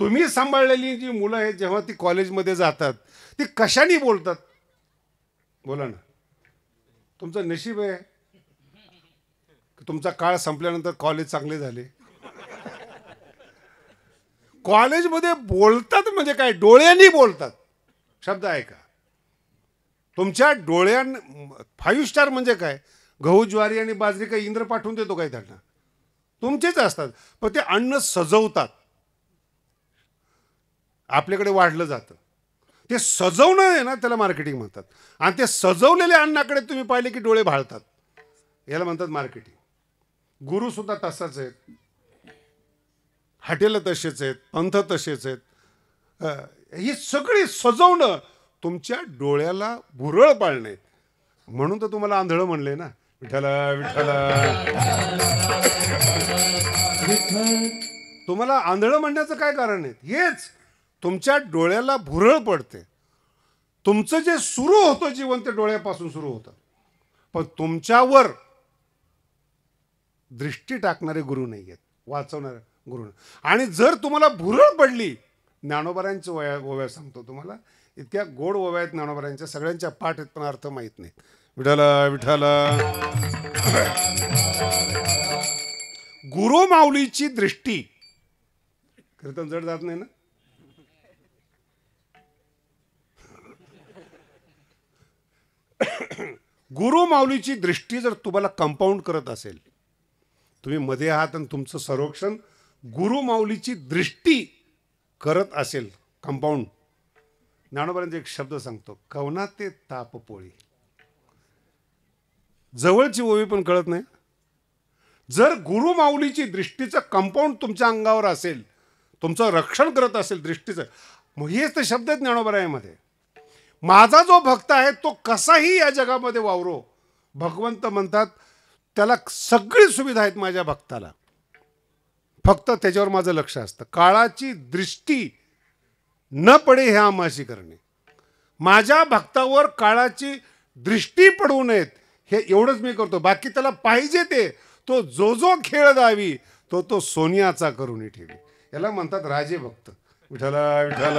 तुम्ही सांभाळलेली जी मुलं आहेत जेव्हा ती कॉलेजमध्ये जातात, ती कशाने बोलतात? बोला ना. तुमचं नशीब आहे तुमचा काळ संपल्यानंतर कॉलेज चांगले झाले. कॉलेजमध्ये बोलतात म्हणजे काय? डोळ्यांनी बोलतात. शब्द आहे का? तुमच्या डोळ्यां 5 स्टार म्हणजे काय? गहू ज्वारी आणि बाजरी काही इंद्र पाठवून देतो काय त्यांना? तुमचेच असतात. पण ते अन्न सजवतात. आपल्याकडे वाढलं जातं. ते सजवणं आहे ना, त्याला मार्केटिंग म्हणतात. आणि ते सजवलेल्या अन्नाकडे तुम्ही पाहिले की डोळे भाळतात. याला म्हणतात मार्केटिंग. गुरु सुद्धा तसाच आहेत. हॉटेल तसेच आहेत, पंथ तसेच आहेत. ही सगळी सजवणं तुमच्या डोळ्याला भुरळ पाळणे. म्हणून तर तुम्हाला आंधळं म्हणले ना. विठ्ठल विठ्ठल. तुम्हाला आंधळं म्हणण्याचं काय कारण आहे? हेच तुमच्या डोळ्याला भुरळ पडते. तुमचं जे सुरू होतं जीवन ते डोळ्यापासून सुरू होतं. पण तुमच्यावर दृष्टी टाकणारे गुरु नाही आहेत, वाचवणारे गुरु. आणि जर तुम्हाला भुरळ पडली, ज्ञानोबारांच्या ओव्या सांगतो तुम्हाला, इतक्या गोड ओव्या आहेत ज्ञानोबारांच्या, सगळ्यांच्या पाठ आहेत पण अर्थ माहीत नाहीत. विठ्ठल विठ्ठल. गुरु माऊलीची दृष्टी. कीर्तन जड जात नाही ना? गुरु माऊलीची दृष्टी जर तुम्हाला कंपाऊंड करत असेल, तुम्ही मध्ये आहात आणि तुमचं संरक्षण गुरु माऊलीची दृष्टी करत असेल, कंपाऊंड. ज्ञानोबांचा एक शब्द सांगतो, कवना ते तापपोळी. जवळची ओवी पण कळत नाही. जर गुरु माऊलीची दृष्टीचं कंपाऊंड तुमच्या अंगावर असेल, तुमचं रक्षण करत असेल दृष्टीचं, मग हेच ते शब्द आहेत ज्ञानोबारायामध्ये. माझा जो भक्त आहे तो कसाही या जगामध्ये वावरो, भगवंत म्हणतात त्याला सगळी सुविधा आहेत माझ्या भक्ताला, फक्त त्याच्यावर माझं लक्ष असतं. काळाची दृष्टी न पडे हे आमाशी करणे. माझ्या भक्तावर काळाची दृष्टी पडू नयेत हे एवढंच मी करतो. बाकी त्याला पाहिजे ते, तो जो जो खेळ दावी तो तो सोनियाचा करून ठेवी. याला म्हणतात राजे भक्त. विठ्ठल विठ्ठल.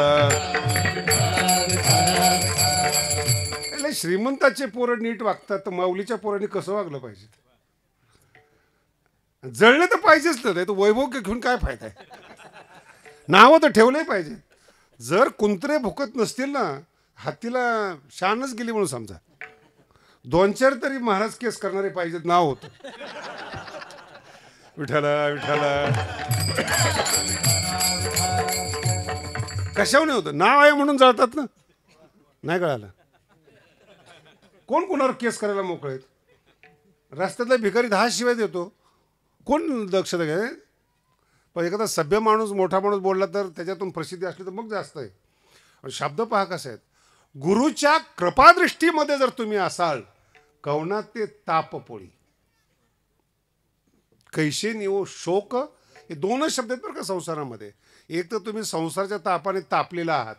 श्रीमंताचे पोरं नीट वागतात तर माऊलीच्या पोरांनी कसं वागलं पाहिजे? जळले तर पाहिजेच ना, तो वैभव घेऊन काय फायदा आहे. नावं तर ठेवलंही पाहिजे. जर कुंत्रे भुकत नसतील ना, हातीला शानच गेली म्हणून समजा. 2-4 तरी महाराज केस करणारे पाहिजेत, नाव होतं. विठाला विठाला. कशावर नाही होतं, नाव आहे म्हणून जळतात ना. नाही कळालं. कोण कोणावर केस करायला मोकळे आहेत. रस्त्यातला भिकारी 10 शिवाय देतो, कोण दक्षता घ्या. पण एखादा सभ्य माणूस, मोठा माणूस बोलला तर त्याच्यातून प्रसिद्धी असली तर मग जास्त आहे. पण शब्द पहा कसे आहेत. गुरुच्या कृपादृष्टीमध्ये जर तुम्ही असाल, कवना ते तापपोळी, कैसे निवो शोक, हे 2च शब्द आहेत बरं का संसारामध्ये. एक तर तुम्ही संसाराच्या तापाने तापलेला आहात,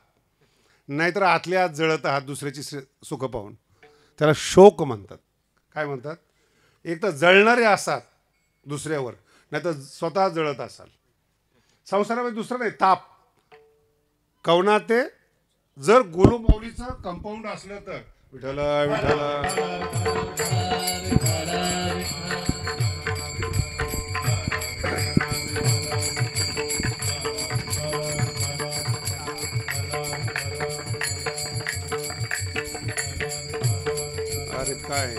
नाहीतर आतल्या आत जळत आहात दुसऱ्याची सुख पाहून, त्याला शोक म्हणतात. काय म्हणतात. एक तर जळणारे असाल दुसऱ्यावर, नाहीतर स्वतः जळत असाल. संसारामध्ये दुसरं नाही, ताप. कवना ते जर गुरुमाऊलीचं कंपाऊंड असलं तर विठाला विठाला. अरे काय,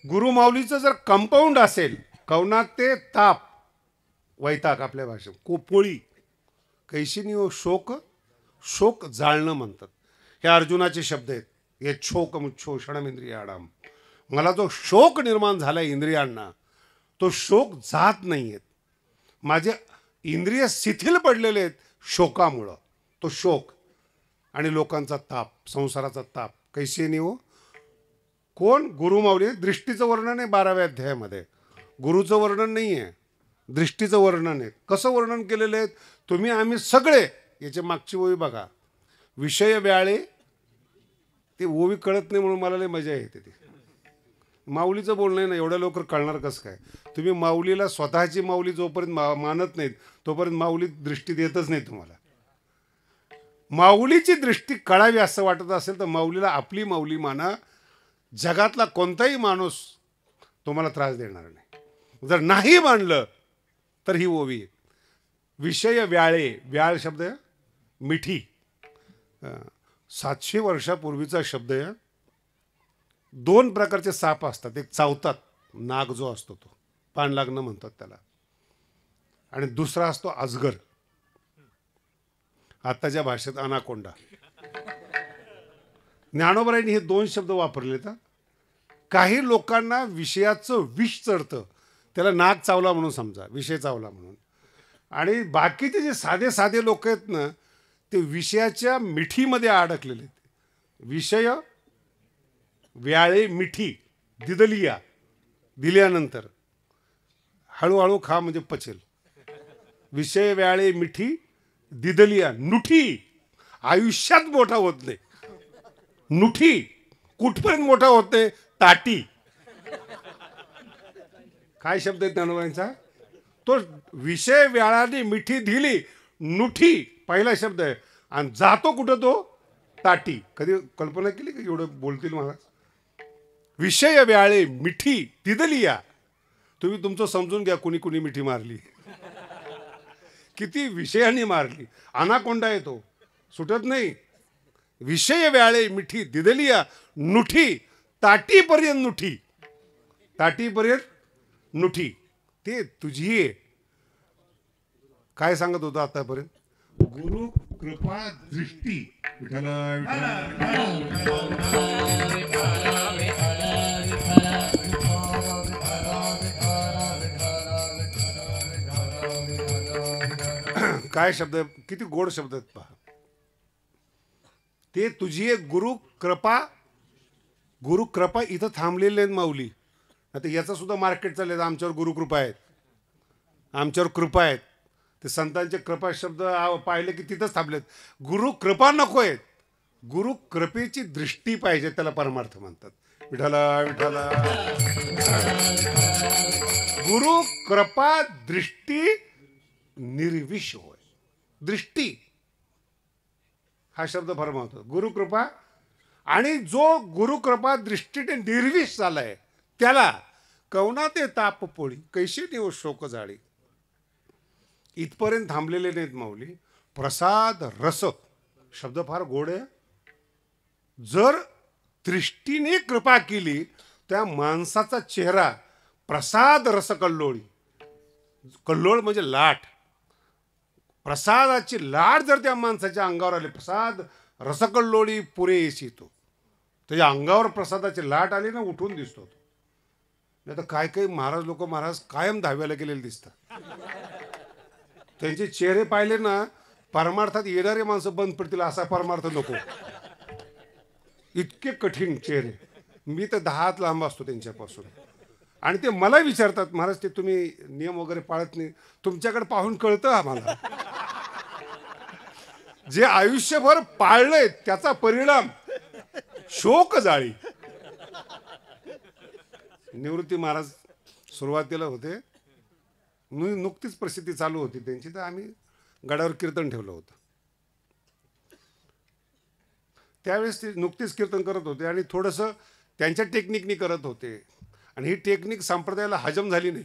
गुरुमाऊलीचं जर कंपाऊंड असेल, कवना ते ताप, वैताग आपल्या भाषेत, पोळी, कैशिनी हो शोक, शोक जाळणं म्हणतात. हे अर्जुनाचे शब्द आहेत. हे शोक मुच्छो षडमिंद्रियाणाम. मला जो शोक निर्माण झाला इंद्रियांना, तो शोक जात नाही आहेत. माझे इंद्रिय शिथिल पडलेले आहेत शोकामुळं. तो शोक आणि लोकांचा ताप, संसाराचा ताप. कैशिनी हो कोण. गुरुमाऊली. दृष्टीचं वर्णन आहे 12व्या अध्यायामध्ये. गुरुचं वर्णन नाही आहे, दृष्टीचं वर्णन आहे. कसं वर्णन केलेलं आहे. तुम्ही आम्ही सगळे, याच्या मागची ओवी बघा. विषय व्याळे, ती ओवी कळत नाही म्हणून मला लई मजा येते. ती माऊलीचं बोलणं आहे ना, एवढ्या लवकर कळणार कसं काय. तुम्ही माऊलीला स्वतःची माऊली जोपर्यंत मानत नाहीत तोपर्यंत माऊली दृष्टी देतच नाही तुम्हाला. माऊलीची दृष्टी कळावी असं वाटत असेल तर माऊलीला आपली माऊली माना. जगातला कोणताही माणूस तुम्हाला त्रास देणार नाही. जर नाही मानलं तर ही ओवी. विषय व्याळे, व्याळ शब्द आहे मिठी. 700 वर्षापूर्वीचा शब्द आहे. 2 प्रकारचे साप असतात. एक चावतात, नाग जो असतो तो, पान लागणं म्हणतात त्याला, आणि दुसरा असतो अजगर, आत्ताच्या भाषेत अनाकोंडा. ज्ञानोबरायांनी हे 2 शब्द वापरले. तर काही लोकांना विषयाचं विष चढतं, त्याला नाग चावला म्हणून समजा, विषय चावला म्हणून. आणि बाकीचे जे साधे साधे लोक आहेत ना, ते विषयाच्या मिठीमध्ये अडकलेले आहेत. विषय व्याळे मिठी दिदलिया, दिल्यानंतर हळूहळू खा म्हणजे पचेल. विषय व्याळे मिठी दिदलिया, नुठी, आयुष्यात मोठा होत नाही. नुठी कुठपर्यंत मोठा होत नाही. ताटी. काय शब्द आहे ज्ञानोबांचा. तो विषय व्याळाने मिठी दिली, नुठी पहिला शब्द आहे. आणि जातो कुठं तो. ताटी. कधी कल्पना केली का एवढं बोलतील मला. विषय व्याळे मिठी दिदलिया. तुम्ही तुमचं समजून घ्या कुणी कुणी मिठी मारली, किती विषयाने मारली. अनाकोंडा येतो, सुटत नाही. विषय व्याळे मिठी दिदलिया, नुठी ताटीपर्यंत नुठी, ताटीपर्यंत नुठी. ते तुझी आहे. काय सांगत होतं आतापर्यंत. गुरु कृपा दृष्टी. काय शब्द, किती गोड शब्द आहेत पहा. ते तुझी आहे गुरु कृपा. गुरु कृपा इथं थांबलेले आहेत माऊली. आता याचं सुद्धा मार्केट चाललं. आमच्यावर गुरुकृपा आहेत, आमच्यावर कृपा आहेत. ते संतांचे कृपा शब्द पाहिले की तिथंच थांबलेत. गुरु कृपा नको आहेत, गुरु कृपेची दृष्टी पाहिजे, त्याला परमार्थ म्हणतात. विठाला विठाला. गुरु कृपा दृष्टी निर्विष होय. दृष्टी हा शब्द फार महत्व. गुरुकृपा. आणि जो गुरुकृपा दृष्टीने निर्विष झालाय त्याला कवना ते ताप पोळी कैशी देव शोक जाळी. इथपर्यंत थांबलेले नाहीत माऊली. प्रसाद रस शब्द फार गोड आहे. जर दृष्टीने कृपा केली त्या माणसाचा चेहरा प्रसाद रस कल्लोळी. कल्लोळ म्हणजे लाट. प्रसादाची लाट जर त्या माणसाच्या अंगावर आली, प्रसाद रसकल्लोळी पुरे येशी तो, त्याच्या अंगावर प्रसादाची लाट आली ना, उठून दिसतो तो. नाही तर काय काही महाराज लोक महाराज कायम दहाव्याला गेलेले दिसतात. त्यांचे चेहरे पाहिले ना, परमार्थात येणारे माणसं बंद पडतील असा परमार्थ नको. इतके कठीण चेहरे. मी तर 10 हात लांब असतो त्यांच्यापासून. आणि ते मला विचारतात, महाराज ते तुम्ही नियम वगैरे पाळत नाही, तुमच्याकडे पाहून कळतं आम्हाला. जे आयुष्यभर पाळलंय त्याचा परिणाम शोक जाळी. निवृत्ती महाराज सुरुवातीला होते, नुकतीच प्रसिद्धी चालू होती त्यांची, तर आम्ही गडावर कीर्तन ठेवलं होतं. त्यावेळेस ते नुकतीच कीर्तन करत होते आणि थोडंसं त्यांच्या टेक्निकनी करत होते. आणि ही टेक्निक संप्रदायाला हजम झाली नाही.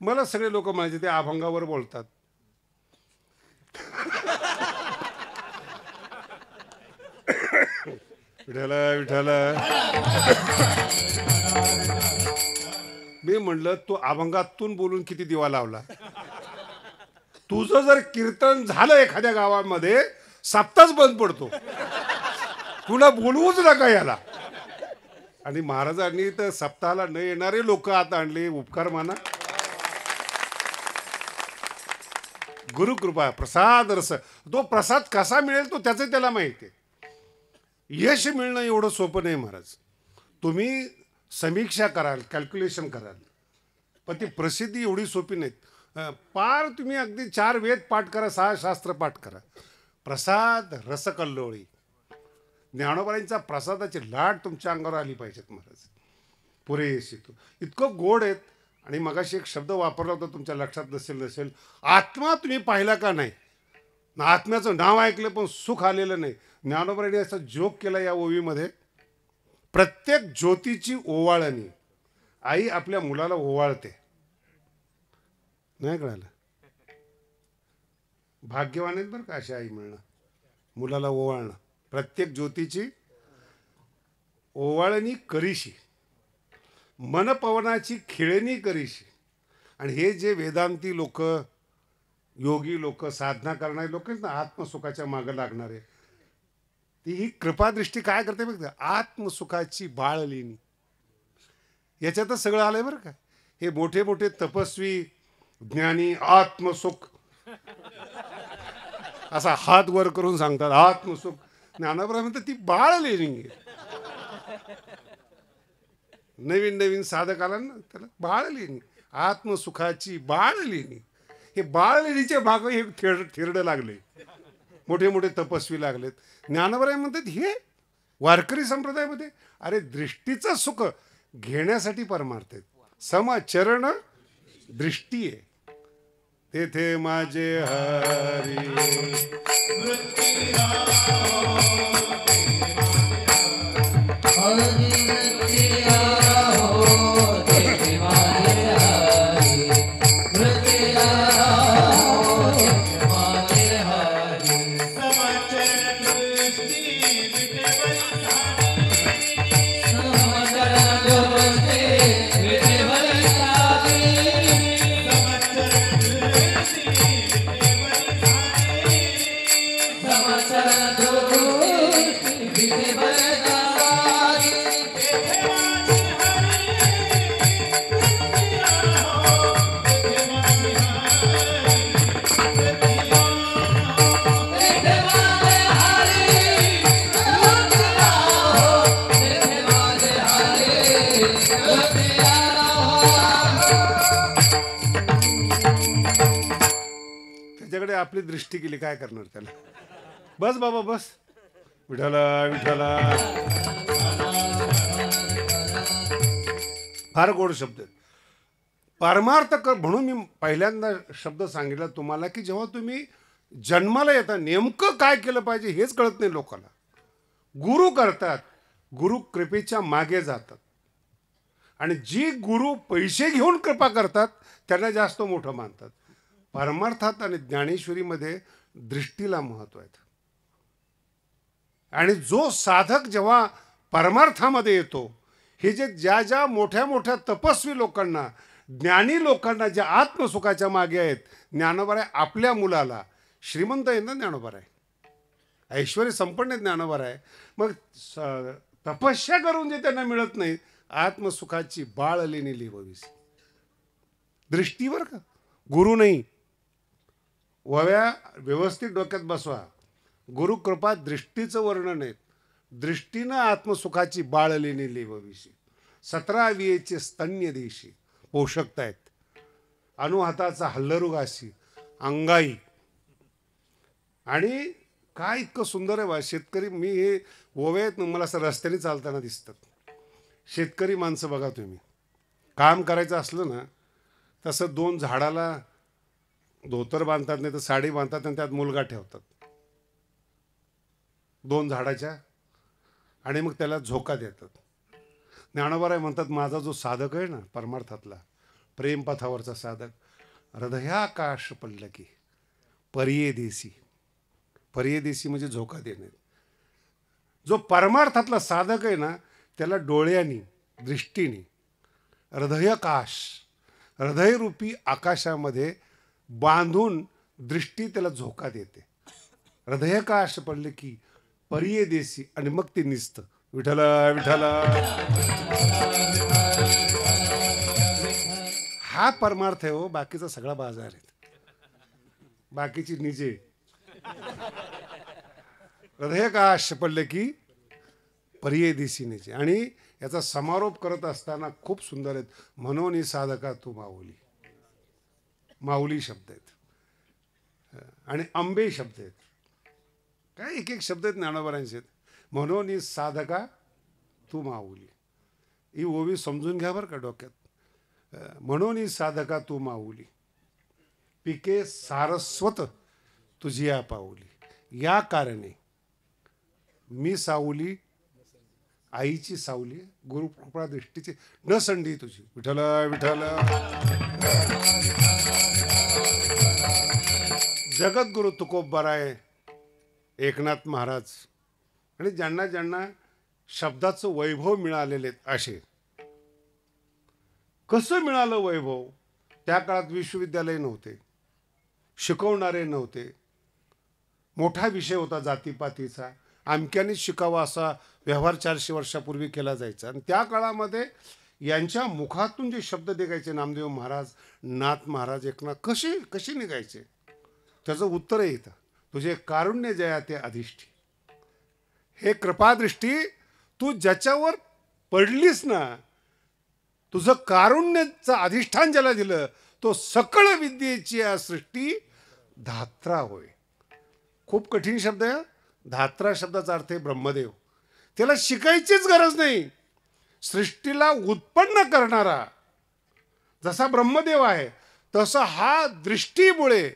मला सगळे लोक म्हणायचे ते अभंगावर बोलतात. विठाला विठाला. मी म्हणलं तू अभंगातून बोलून किती दिवा लावला. तुझं जर कीर्तन झालं एखाद्या गावामध्ये, सप्ताहच बंद पडतो. तुला बोलवूच नका याला. आणि महाराजांनी तर सप्ताहाला न येणारे लोक आता आणले. उपकार माना. गुरुकृपा प्रसाद रस. तो प्रसाद कसा मिळेल तो त्याचं त्याला माहिती आहे. यश मिळणं एवढं सोपं नाही महाराज. तुम्ही समीक्षा कराल, कॅल्क्युलेशन कराल, पण ती प्रसिद्धी एवढी सोपी नाहीत. पार तुम्ही अगदी 4 वेद पाठ करा, 6 शास्त्र पाठ करा. प्रसाद रस कल्लोळी. ज्ञानोबाईंचा प्रसादाची लाट तुमच्या अंगावर आली पाहिजेत महाराज. पुरेशी तू. इतकं गोड आहेत. आणि मगाशी एक शब्द वापरला होता, तुमच्या लक्षात नसेल, आत्मा तुम्ही पाहिला का नाही. आत्म्याचं नाव ऐकलं पण सुख आलेलं नाही. ज्ञानोबाईंनी असा जोक केला या ओवीमध्ये. प्रत्येक ज्योतीची ओवाळणी आई आपल्या मुलाला ओवाळते. नाही कळालं. भाग्यवान आहेत बरं का अशी आई मिळणं, मुलाला ओवाळणं. प्रत्येक ज्योतीची ओवाळणी करीशी, मनपवनाची खेळणी करीशी. आणि हे जे वेदांती लोक, योगी लोक, साधना करणारे लोक आहेत ना, आत्मसुखाच्या मागं लागणारे, ती ही कृपादृष्टी काय करते बघ, आत्मसुखाची बाळलेणी. याच्यातच सगळं आलंय बरं का. हे मोठे मोठे तपस्वी ज्ञानी आत्मसुख असा हात वर करून सांगतात आत्मसुख. ज्ञानाप्रमाणे म्हणतात ती बाळलेणी. नवीन नवीन साधकाला ना त्याला बाळलेणी, आत्मसुखाची बाळलेणी. हे बाळलेणीचे भाग हे थिरडं लागले. मोठे मोठे तपस्वी लागलेत. ज्ञानोबराय म्हणतात हे वारकरी संप्रदायामध्ये अरे दृष्टीचं सुख घेण्यासाठी परमार्थ आहेत. समचरण दृष्टी आहे. तेथे माझे हरी आपली दृष्टी केली, काय करणार त्याला. बस बाबा बस. विठाला विठाला. फार गोड शब्द. परमार्थ कर म्हणून मी पहिल्यांदा शब्द सांगितला तुम्हाला की जेव्हा तुम्ही जन्माला येता नेमकं काय केलं पाहिजे हेच कळत नाही लोकांना. गुरु करतात, गुरु कृपेच्या मागे जातात. आणि जी गुरु पैसे घेऊन कृपा करतात त्यांना जास्त मोठं मानतात. परमार्थात आणि ज्ञानेश्वरीमध्ये दृष्टीला महत्व आहे. आणि जो साधक जेव्हा परमार्थामध्ये येतो, हे जे ज्या ज्या मोठ्या मोठ्या तपस्वी लोकांना, ज्ञानी लोकांना, ज्या आत्मसुखाच्या मागे आहेत, ज्ञानोबा आपल्या मुलाला श्रीमंत आहे ना, ज्ञानोबा आहे ऐश्वर्य संपन्न ज्ञानोबा आहे, मग तपस्या करून जे त्यांना मिळत नाही, आत्मसुखाची बाळ लेणी लिहावीस. दृष्टीवर का गुरु नाही, वव्या व्यवस्थित डोक्यात बसवा. गुरुकृपा दृष्टीचं वर्णन आहे. दृष्टीनं आत्मसुखाची बाळ लेणी लिहावीशी. 17 वियेचे स्तन्य देशी पोषकता आहेत. अनुहाताचा हल्लरुगाशी अंगाई. आणि काय इतकं सुंदर आहे बा शेतकरी. मी हे ओवे आहेत, मला असं रस्त्याने चालताना दिसतात. शेतकरी माणसं बघा तुम्ही, काम करायचं असलं ना तसं 2 झाडाला धोतर बांधतात, नाही तर साडी बांधतात आणि त्यात मुलगा ठेवतात 2 झाडाच्या, आणि मग त्याला झोका देतात. ज्ञानोबा म्हणतात, माझा जो साधक आहे ना परमार्थातला, प्रेमपथावरचा साधक, हृदयाकाश पल्लकी परियेदेसी. परियेदेसी म्हणजे झोका देणे. जो परमार्थातला साधक आहे ना त्याला डोळ्यांनी, दृष्टीने हृदयाकाश, हृदयरूपी आकाशामध्ये बांधून दृष्टी त्याला झोका देते. हृदयाकाश पडले की परियेदेसी, आणि मग ते निसतं. विठ्ठल विठ्ठल. हा परमार्थ आहे हो. बाकीचा सगळा बाजार आहे, बाकीची निजे. हृदयाकाश पडले की परियेदेसी निजे. आणि याचा समारोप करत असताना खूप सुंदर आहेत. म्हणून साधका तू माऊली. माऊली शब्द आहेत आणि अंबे शब्द आहेत. काय एक एक शब्द आहेत ज्ञानोबारांचे. म्हणून साधका तू माऊली. ही ओवी समजून घ्या बरं का डोक्यात. म्हणून साधका तू माऊली, पिके सारस्वत तुझी या पाऊली. या कारणे मी सावली, आईची सावली, गुरुकृपा दृष्टीची न संधी तुझी. विठ्ठल विठ्ठल. जगद्गुरु तुकोबराय एकनाथ महाराज आणि ज्यांना ज्यांना शब्दाचं वैभव मिळालेले असे. कसं मिळालं वैभव? त्या काळात विश्वविद्यालय नव्हते, शिकवणारे नव्हते, मोठा विषय होता जातीपातीचा. अमक्यानेच शिकावा असा व्यवहार 400 वर्षापूर्वी केला जायचा. आणि त्या काळामध्ये यांच्या मुखातून जे शब्द निघायचे, नामदेव महाराज, नाथ महाराज, एकनाथ, कसे निघायचे? त्याचं उत्तर येतं, तुझे कारुण्य जया ते अधिष्ठी. हे कृपादृष्टी, तू ज्याच्यावर पडलीस ना, तुझं कारुण्याचं अधिष्ठान ज्याला दिलं, तो सकळ विद्येची या सृष्टी धात्रा होय. खूप कठीण शब्द आहे. धात्रा शब्दाचा अर्थ आहे ब्रह्मदेव. त्याला शिकायचीच गरज नाही. सृष्टीला उत्पन्न करणारा जसा ब्रह्मदेव आहे, तसा हा दृष्टीमुळे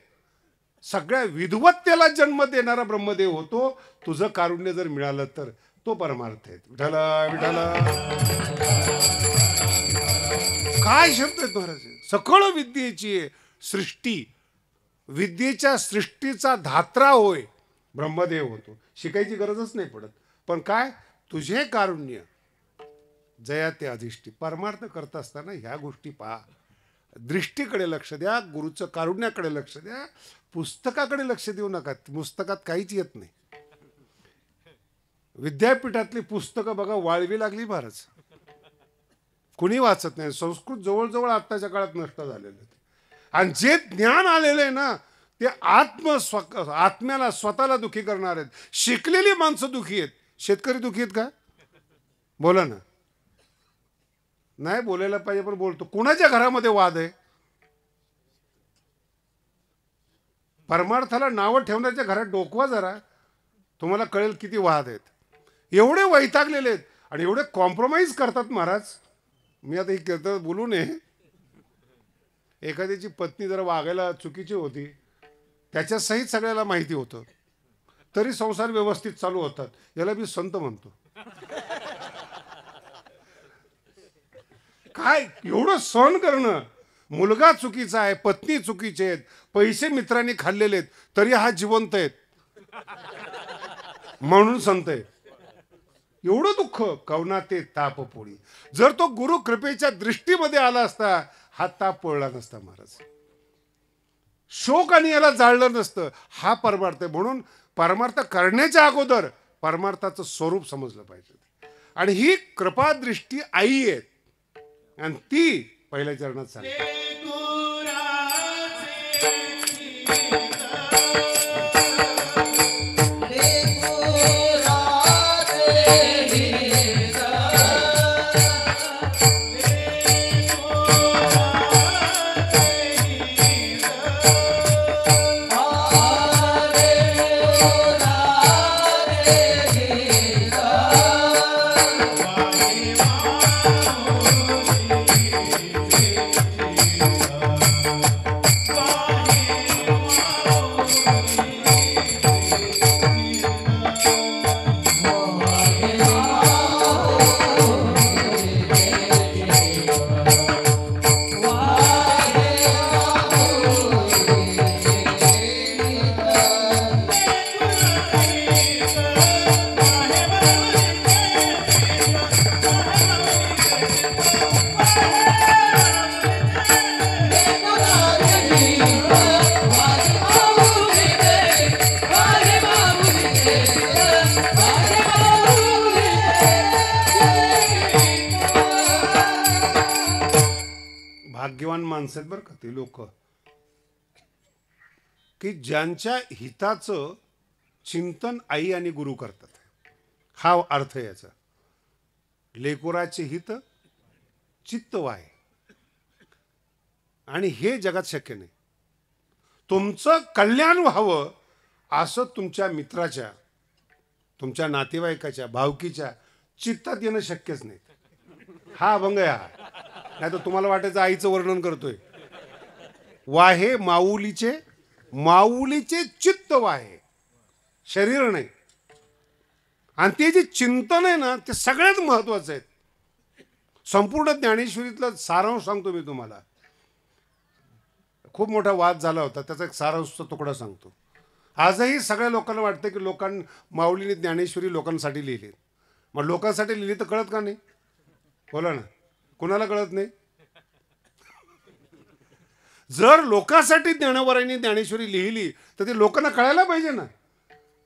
सगळ्या विद्वत्तेला जन्म देणारा ब्रह्मदेव होतो. तुझं कारुण्य जर मिळालं तर तो परमार्थ आहे. विठ्ठल विठ्ठल. काय शब्द आहेत महाराज? सकळ विद्येची सृष्टी, विद्येच्या सृष्टीचा धात्रा होय ब्रह्मदेव होतो. शिकायची गरजच नाही पडत. पण काय? तुझे कारुण्य जया ते अधिष्ठी. परमार्थ करत असताना ह्या गोष्टी पहा. दृष्टीकडे लक्ष द्या, गुरुचं कारुण्याकडे लक्ष द्या, पुस्तकाकडे लक्ष देऊ नका. पुस्तकात काहीच येत नाही. विद्यापीठातली पुस्तकं बघा, वाळवी लागली भारत, कुणी वाचत नाही. संस्कृत जवळजवळ आत्ताच्या काळात नष्ट झालेलं आहे. आणि जे ज्ञान आलेलं आहे ना, ते आत्म्याला स्वतःला दुखी करणार आहेत. शिकलेली माणसं दुखी आहेत. शेतकरी दुखी आहेत का? बोला ना. नाही बोलायला पाहिजे पण बोलतो. कुणाच्या घरामध्ये वाद आहे? परमार्थाला नावं ठेवण्याच्या घरात डोकवा जरा, तुम्हाला कळेल किती वाद आहेत. एवढे वैतागलेले आहेत आणि एवढे कॉम्प्रोमाइज करतात महाराज. मी आता हे बोलू नये. एखाद्याची पत्नी जरा वागायला चुकीची होती, त्याच्या सहित सगळ्याला माहिती होतं, तरी संसार व्यवस्थित चालू होतात. याला मी संत म्हणतो. काय एवढं सहन करणं. मुलगा चुकीचा आहे, पत्नी चुकीचे आहेत, पैसे मित्रांनी खाल्लेले आहेत, तरी हा जिवंत आहेत म्हणून संत आहे. एवढं दुःख कवना ते ताप पोळी. जर तो गुरु कृपेच्या दृष्टीमध्ये आला असता हा ताप पोळला नसता महाराज. शोक आणि याला जाळलं नसतं. हा परमार्थ आहे. म्हणून परमार्थ करण्याच्या अगोदर परमार्थाचं स्वरूप समजलं पाहिजे. आणि ही कृपा दृष्टी आई आहे आणि ती पहिल्या चरणात सांगते. भाग्यवान माणसं आहेत बरं का ते लोक की ज्यांच्या हिताचं चिंतन आई आणि गुरु करतात. हा अर्थ याचा. लेकुराचे हित चित्त वाय. आणि हे जगात शक्य नाही. तुमचं कल्याण व्हावं असं तुमच्या मित्राच्या, तुमच्या नातेवाईकाच्या, भावकीच्या चित्तात येणं शक्यच नाही. हा अभंग आहे हा. नाही तर तुम्हाला वाटायचं आईचं वर्णन करतोय. वाहे माऊलीचे, माऊलीचे चित्त वाहे, शरीर नाही. आणि ते जे चिंतन आहे ना ते सगळ्यात महत्वाचं आहे. संपूर्ण ज्ञानेश्वरीतला सारांश सांगतो मी तुम्हाला. खूप मोठा वाद झाला होता, त्याचा एक सारांशचा तुकडा सांगतो. आजही सगळ्या लोकांना वाटतं की माऊलीने ज्ञानेश्वरी लोकांसाठी लिहिली. मग लोकांसाठी लिहिली तर कळत का नाही? बोला ना, कुणाला कळत नाही? जर लोकांसाठी ज्ञानोबारांनी ज्ञानेश्वरी लिहिली तर ते लोकांना कळायला पाहिजे ना.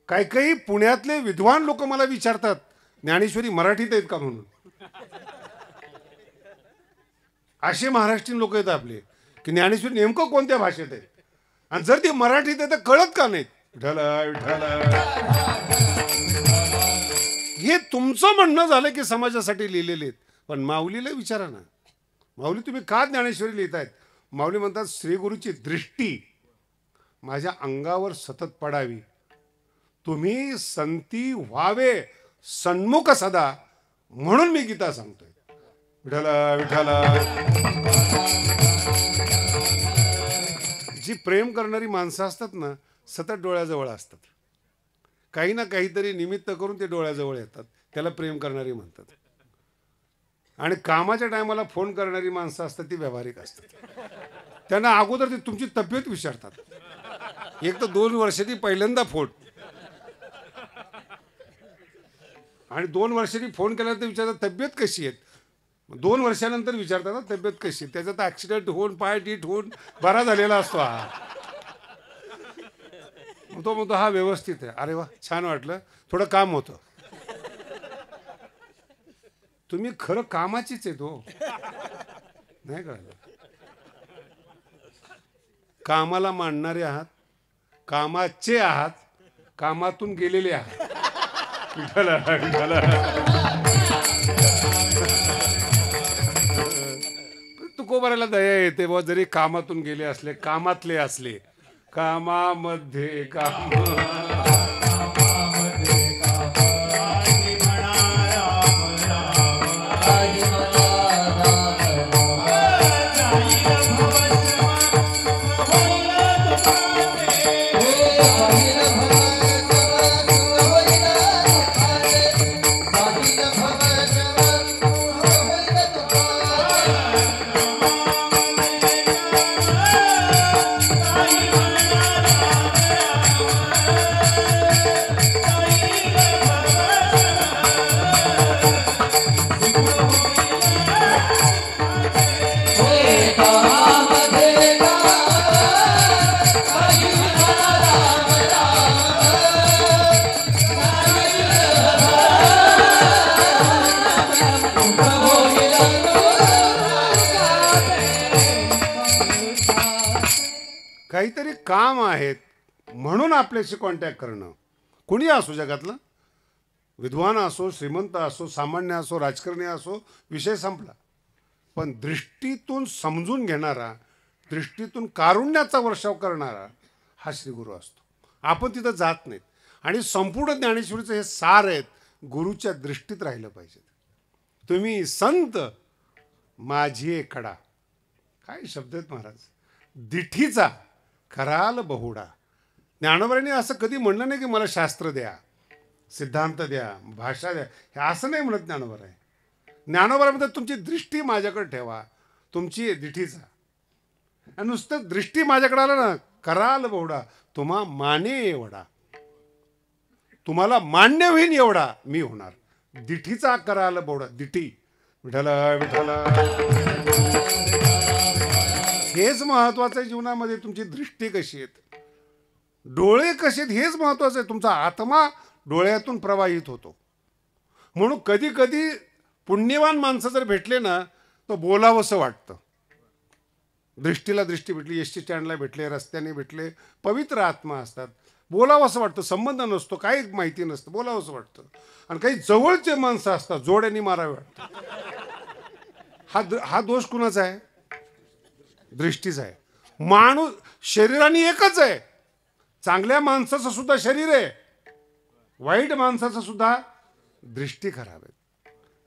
काही काही पुण्यातले विद्वान लोक मला विचारतात ज्ञानेश्वरी मराठीत आहेत का म्हणून. असे महाराष्ट्रीयन लोक आहेत आपले की ज्ञानेश्वरी नेमकं कोणत्या भाषेत आहे आणि जर ती मराठीत आहे तर कळत का नाही. हे तुमचं म्हणणं झालं की समाजासाठी लिहिलेले आहेत. पण माऊलीला विचारा ना, माऊली तुम्ही का ज्ञानेश्वरी लिहितायत? माऊली म्हणतात श्रीगुरूची दृष्टी माझ्या अंगावर सतत पडावी, तुम्ही संती व्हावे सन्मुख सदा, म्हणून मी गीता सांगतोय. विठ्ठला विठ्ठला. जी प्रेम करणारी माणसं असतात ना सतत डोळ्याजवळ असतात. काही ना काहीतरी निमित्त करून ते डोळ्याजवळ येतात, त्याला प्रेम करणारी म्हणतात. आणि कामाच्या टायमाला फोन करणारी माणसं असतात ती व्यावहारिक असतात. त्यांना अगोदर ते तुमची तब्येत विचारतात. एक तर 2 वर्षांनी पहिल्यांदा फोन, आणि 2 वर्षांनी फोन केल्यानंतर विचारतात तब्येत कशी आहे. 2 वर्षानंतर विचारतात ना तब्येत कशी. त्याच्यात ॲक्सिडेंट होऊन पाय टीट होऊन बरा झालेला असतो हा. तो म्हणतो हा व्यवस्थित आहे. अरे वा छान वाटलं, थोडं काम होतं. तुम्ही खरं कामाचीच आहे तो, नाही कळलं. कामाला मांडणारे आहात, कामाचे आहात, कामातून गेलेले आहात. विठ्ठला विठ्ठला. तुकोबाराला दया येते बुवा, जरी कामातून गेले असले, कामातले असले. कामामध्ये काम काहीतरी काम आहेत म्हणून आपल्याशी कॉन्टॅक्ट करणं. कोणी असो जगातलं, विद्वान असो, श्रीमंत असो, सामान्य असो, राजकारणी असो, विषय संपला. पण दृष्टीतून समजून घेणारा, दृष्टीतून कारुण्याचा वर्षाव करणारा हा श्रीगुरू असतो. आपण तिथं जात नाहीत. आणि संपूर्ण ज्ञानेश्वरीचं हे सार आहेत, गुरुच्या दृष्टीत राहिलं पाहिजे. तुम्ही संत माझी एकडा, काय शब्द आहेत महाराज. दिठीचा कराल बहुडा. ज्ञानोबांनी असं कधी म्हणलं नाही की मला शास्त्र द्या, सिद्धांत द्या, भाषा द्या, हे असं नाही म्हणत ज्ञानोबा आहे. ज्ञानोबामध्ये तुमची दृष्टी माझ्याकडे ठेवा, तुमची दिठीचा. आणि नुसतं दृष्टी माझ्याकडे आलं ना, कराल बहुडा तुम्हा माने एवढा, तुम्हाला मान्य होईन एवढा मी होणार. दिठीचा कराल बहुडा. दिठी विठ्ठल विठ्ठल हेच महत्वाचं आहे जीवनामध्ये. तुमची दृष्टी कशी आहेत, डोळे कसे आहेत हेच महत्वाचं आहे. तुमचा आत्मा डोळ्यातून प्रवाहित होतो. म्हणून कधी कधी पुण्यवान माणसं जर भेटले ना तर बोलावंसं वाटतं. दृष्टीला दृष्टी भेटली, एस टी स्टँडला भेटले, रस्त्याने भेटले, पवित्र आत्मा असतात, बोलावंसं वाटतं. संबंध नसतो, काही माहिती नसतं, बोलावंसं वाटतं. आणि काही जवळचे माणसं असतात, जोड्यांनी मारावे वाटतं. हा दोष कुणाचा आहे? दृष्टीचा आहे. माणूस शरीराने एकच आहे. चांगल्या माणसाचं सुद्धा शरीर आहे, वाईट माणसाचं सुद्धा दृष्टी खराब आहे.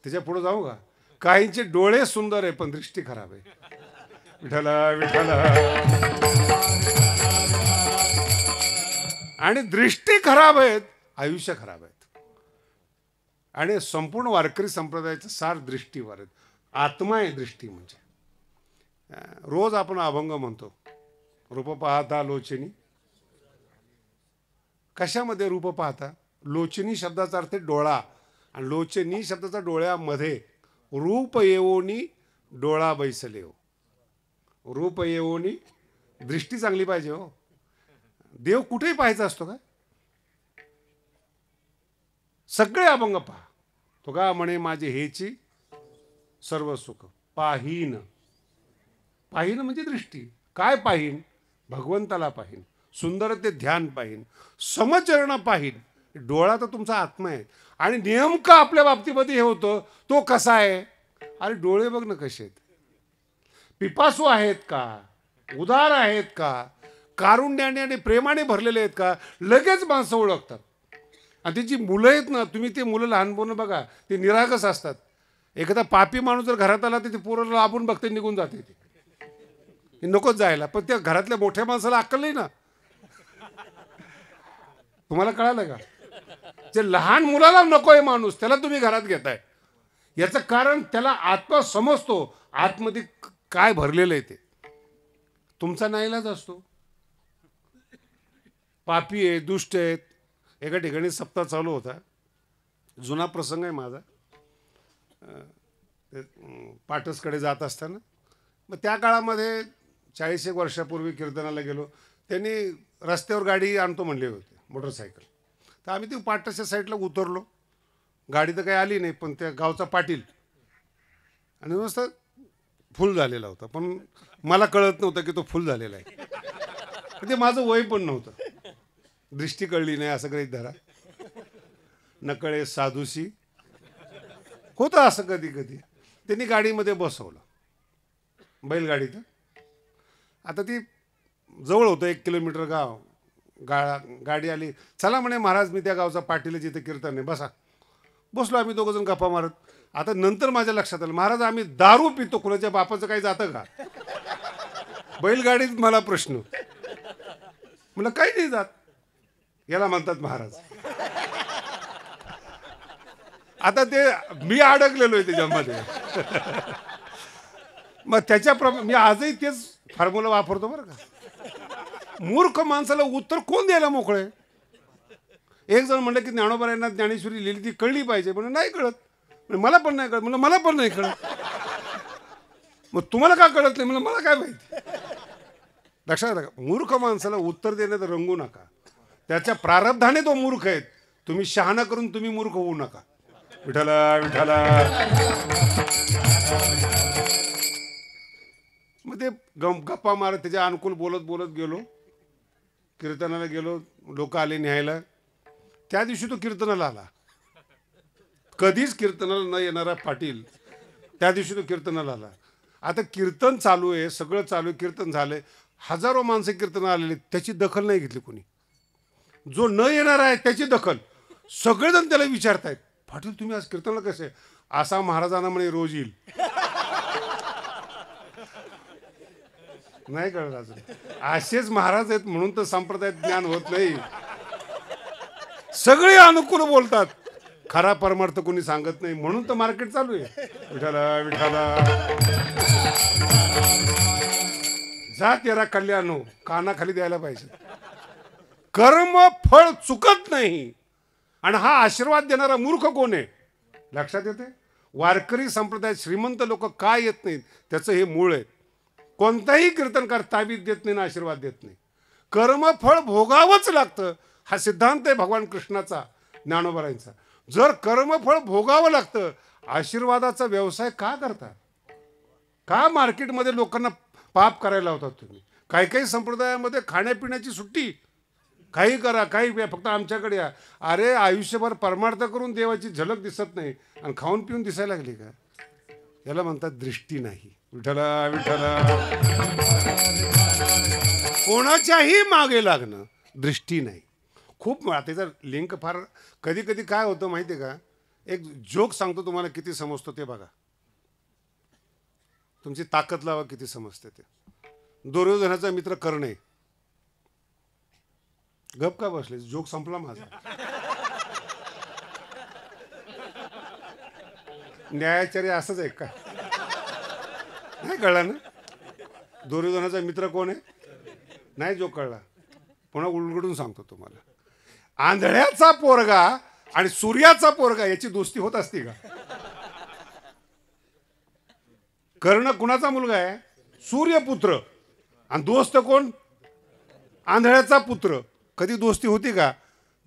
त्याच्या पुढे जाऊ का? काहींचे डोळे सुंदर आहे पण दृष्टी खराब आहे. विठ्ठल विठ्ठल. आणि दृष्टी खराब आहेत, आयुष्य खराब आहेत. आणि संपूर्ण वारकरी संप्रदायाचं सार दृष्टीवर आहेत. आत्मा आहे दृष्टी म्हणजे. रोज आपण अभंग म्हणतो, रूप पाहता लोचनी. कशामध्ये रूप पाहता? लोचनी शब्दाचा अर्थ डोळा, आणि लोचनी शब्दाचा डोळ्यामध्ये. रूप येवोनी डोळा बैसले हो. रूप येवोनी, दृष्टी चांगली पाहिजे हो. देव कुठेही पाहायचा असतो का? सगळे अभंग पहा. तो का म्हणे माझे हेची सर्व सुख पाहीन. पाहीन म्हणजे दृष्टी. काय पाहीन? भगवंताला पाहीन, सुंदर ते ध्यान पाहीन, समचरण पाहीन. डोळा तर तुमचा आत्मा आहे. आणि नेमकं आपल्या बाबतीमध्ये हे होतं, तो कसा आहे? अरे डोळे बघ ना कसे आहेत. पिपासू आहेत का? उदार आहेत का? कारुण्याने आणि प्रेमाने भरलेले आहेत का? लगेच माणसं ओळखतात. आणि ती जी मुलं आहेत ना, तुम्ही ते मुलं लहानपणी बघा, ते निरागस असतात. एखादा पापी माणूस जर घरात आला तर ते पोरं लांबून बघते, निघून जाते. ते नकोच जायला. पण त्या घरातल्या मोठ्या माणसाला अक्कल नाही ना. तुम्हाला कळालं का? जे लहान मुलाला नको आहे माणूस, त्याला तुम्ही घरात घेताय. याचं कारण त्याला आत्मा समजतो, आतमध्ये काय भरलेलं आहे ते. तुमचा नाईलाज असतो. पापी आहे, दुष्ट आहेत. एका ठिकाणी सप्ताह चालू होता, जुना प्रसंग आहे माझा. पाटसकडे जात असताना, मग त्या काळामध्ये 40 एक वर्षापूर्वी कीर्तनाला गेलो. त्यांनी रस्त्यावर गाडी आणतो म्हणले होते, मोटरसायकल. तर आम्ही ती पाटसच्या साईडला उतरलो. गाडी तर काही आली नाही, पण त्या गावचा पाटील आणि मस्त फुल झालेला होता. पण मला कळत नव्हतं की तो फुल झालेला आहे. ते माझं वय पण नव्हतं, दृष्टी कळली नाही असं काही धरा. नकळे साधूशी होतं असं कधी कधी. त्यांनी गाडीमध्ये बसवलं, बैलगाडीत. आता ती जवळ होतं, 1 किलोमीटर गाव. गाडी आली. चला म्हणे महाराज, मी त्या गावचा पाटील जिथे कीर्तन आहे, बसा. बसलो आम्ही दोघंजण गप्पा मारत. आता नंतर माझ्या लक्षात आलं, महाराज आम्ही दारू पितो, कुणाच्या बापाचं काही जातं का? बैलगाडीत मला प्रश्न. मला काही नाही जात. याला म्हणतात महाराज. आता ते मी अडकलेलो आहे त्याच्यामध्ये. मग त्याच्याप्रमाणे मी आजही तेच फॉर्म्युला वापरतो बरं का. मूर्ख माणसाला उत्तर कोण द्यायला मोकळे? एक जण म्हणलं की ज्ञानोबांना ज्ञानेश्वरी लिहिली ती कळली पाहिजे. म्हणजे नाही कळत. मला पण नाही कळत. म्हणलं मला पण नाही कळत. मग तुम्हाला का कळत नाही? म्हणलं मला काय माहिती. लक्षात राखा, मूर्ख माणसाला उत्तर देण्यात रंगू नका. त्याच्या प्रारब्धाने तो मूर्ख आहे. तुम्ही शहाणा करून तुम्ही मूर्ख होऊ नका. विठ्ठला विठ्ठला. मग ते गप्पा मारत त्याच्या अनुकूल बोलत बोलत गेलो. कीर्तनाला गेलो, लोक आले न्यायला. त्या दिवशी तो कीर्तनाला आला. कधीच कीर्तनाला न येणारा पाटील त्या दिवशी तो कीर्तनाला आला. आता कीर्तन चालू आहे, सगळं चालू आहे, कीर्तन झालंय, हजारो माणसं कीर्तन आलेली, त्याची दखल नाही घेतली कोणी. जो न येणार आहे त्याची दखल सगळेजण त्याला विचारतायत, पाटील तुम्ही आज कीर्तनाला कसे? असा महाराजांना म्हणे रोज येईल. नाही कळलं अजून. असेच महाराज आहेत म्हणून तर संप्रदायात ज्ञान होत नाही. सगळे अनुकूल बोलतात, खरा परमार्थ कोणी सांगत नाही, म्हणून तर मार्केट चालू आहे. विठाला विठाला जा तेरा कल्याण कानाखाली द्यायला पाहिजे. कर्म फळ चुकत नाही. आणि हा आशीर्वाद देणारा मूर्ख कोण आहे लक्षात येते. वारकरी संप्रदायात श्रीमंत लोक काय येत नाहीत त्याचं हे मूळ आहे. कोणताही कीर्तनकार ताबीद देत नाही ना आशीर्वाद देत नाही. कर्मफळ भोगावंच लागतं, हा सिद्धांत आहे भगवान कृष्णाचा, ज्ञानोबारांचा. जर कर्मफळ भोगावं लागतं, आशीर्वादाचा व्यवसाय का करता? का मार्केटमध्ये लोकांना पाप करायला होतात तुम्ही? काही काही संप्रदायामध्ये खाण्यापिण्याची सुट्टी, काही करा काही प्या, फक्त आमच्याकडे या. अरे आयुष्यभर परमार्थ करून देवाची झलक दिसत नाही आणि खाऊन पिऊन दिसायला लागली का? याला म्हणतात दृष्टी नाही. विठ्ठला विठ्ठला कोणाच्याही मागे लागणं दृष्टी नाही. खूप त्याचा लिंक फार कधी कधी काय होतं माहिती आहे का? एक जोक सांगतो तुम्हाला, किती समजतो ते बघा. तुमची ताकद लावा किती समजते ते. दुर्योधनाचा मित्र कर्ण आहे. गप का बसले? जोक संपला माझा. न्यायाचार्य असंच आहे का? नाही कळला ना? दुर्योधनाचा मित्र कोण आहे? नाही जोक कळला. पुन्हा उलगडून सांगतो तुम्हाला. आंधळ्याचा पोरगा आणि सूर्याचा पोरगा याची दोस्ती होत असते का? कर्ण कुणाचा मुलगा आहे? सूर्यपुत्र. आणि दोस्त कोण? आंधळ्याचा पुत्र. कधी दोस्ती होती का?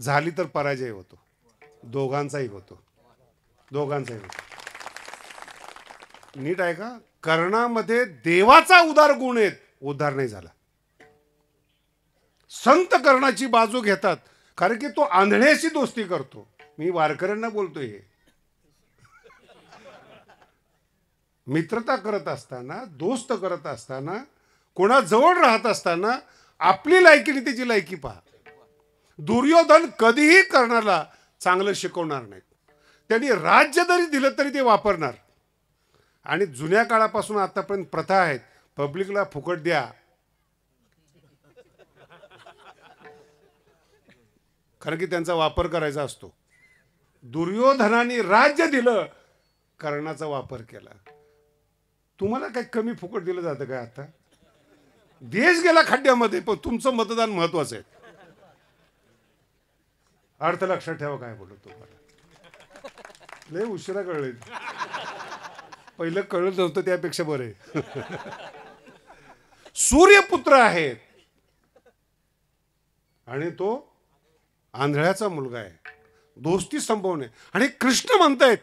झाली तर पराजय होतो. दोघांचाही होतो, दोघांचाही होतो. नीट आहे का? कर्णामध्ये देवाचा उदार गुण आहेत, उद्धार नाही झाला. संत कर्णाची बाजू घेतात कारण की तो आंधळ्याशी दोस्ती करतो. मी वारकऱ्यांना बोलतोय, हे मित्रता करत असताना, दोस्त करत असताना, कोणाजवळ राहत असताना आपली लायकी आणि त्याची लायकी पहा. दुर्योधन कधीही कर्णाला चांगलं शिकवणार नाहीत. त्यांनी राज्य जरी दिलं तरी ते वापरणार. आणि जुन्या काळापासून आतापर्यंत प्रथा आहेत, पब्लिकला फुकट द्या. कारण की त्यांचा वापर करायचा असतो. दुर्योधनाने राज्य दिलं, कर्णाचा वापर केला. तुम्हाला काही कमी फुकट दिलं जातं काय? आता देश गेला खड्ड्यामध्ये, पण तुमचं मतदान महत्वाचं आहे. अर्थ लक्षात ठेवा काय बोलतो तुम्हाला. लय उशिरा कळले, पहिलं कळलं नव्हतं त्यापेक्षा बरं आहे. सूर्यपुत्र आहेत आणि तो आंधळ्याचा मुलगा आहे. दोस्ती संभवणे. आणि कृष्ण म्हणतायत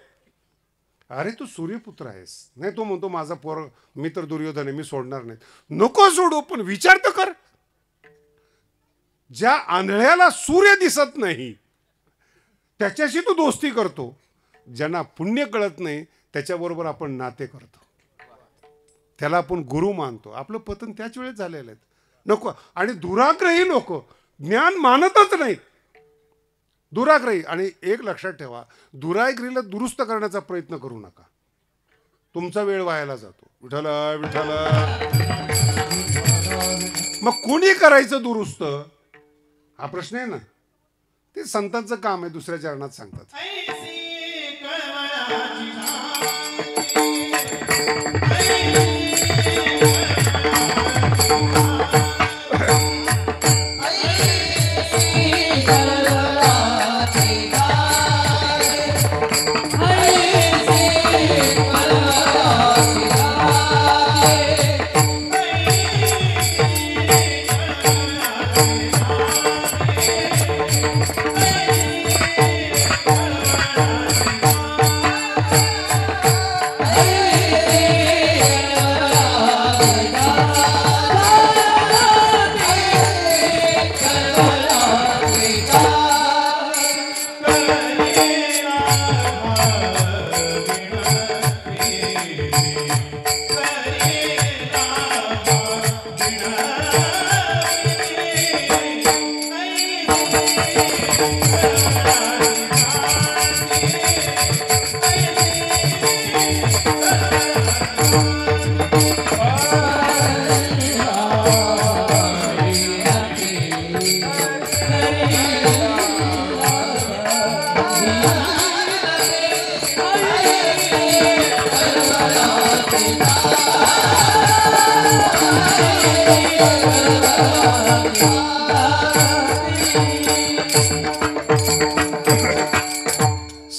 अरे तू सूर्यपुत्र आहेस. नाही, तो म्हणतो माझा मी तर दुर्योधन आहे, मी सोडणार नाही. नको सोडू, पण विचार तर कर. ज्या आंधळ्याला सूर्य दिसत नाही त्याच्याशी तू दोस्ती करतो. ज्यांना पुण्य कळत नाही त्याच्याबरोबर आपण नाते करतो, त्याला आपण गुरु मानतो. आपलं पतन त्याच वेळेस झालेलं आहे. नको. आणि दुराग्रही लोक ज्ञान मानतच नाहीत, दुराग्रही. आणि एक लक्षात ठेवा, दुराग्रहीला दुरुस्त करण्याचा प्रयत्न करू नका, तुमचा वेळ वायाला जातो. विठ्ठला विठ्ठला. मग कोणी करायचं दुरुस्त हा प्रश्न आहे ना. ते संतांचं काम आहे, दुसऱ्या चरणात सांगतात.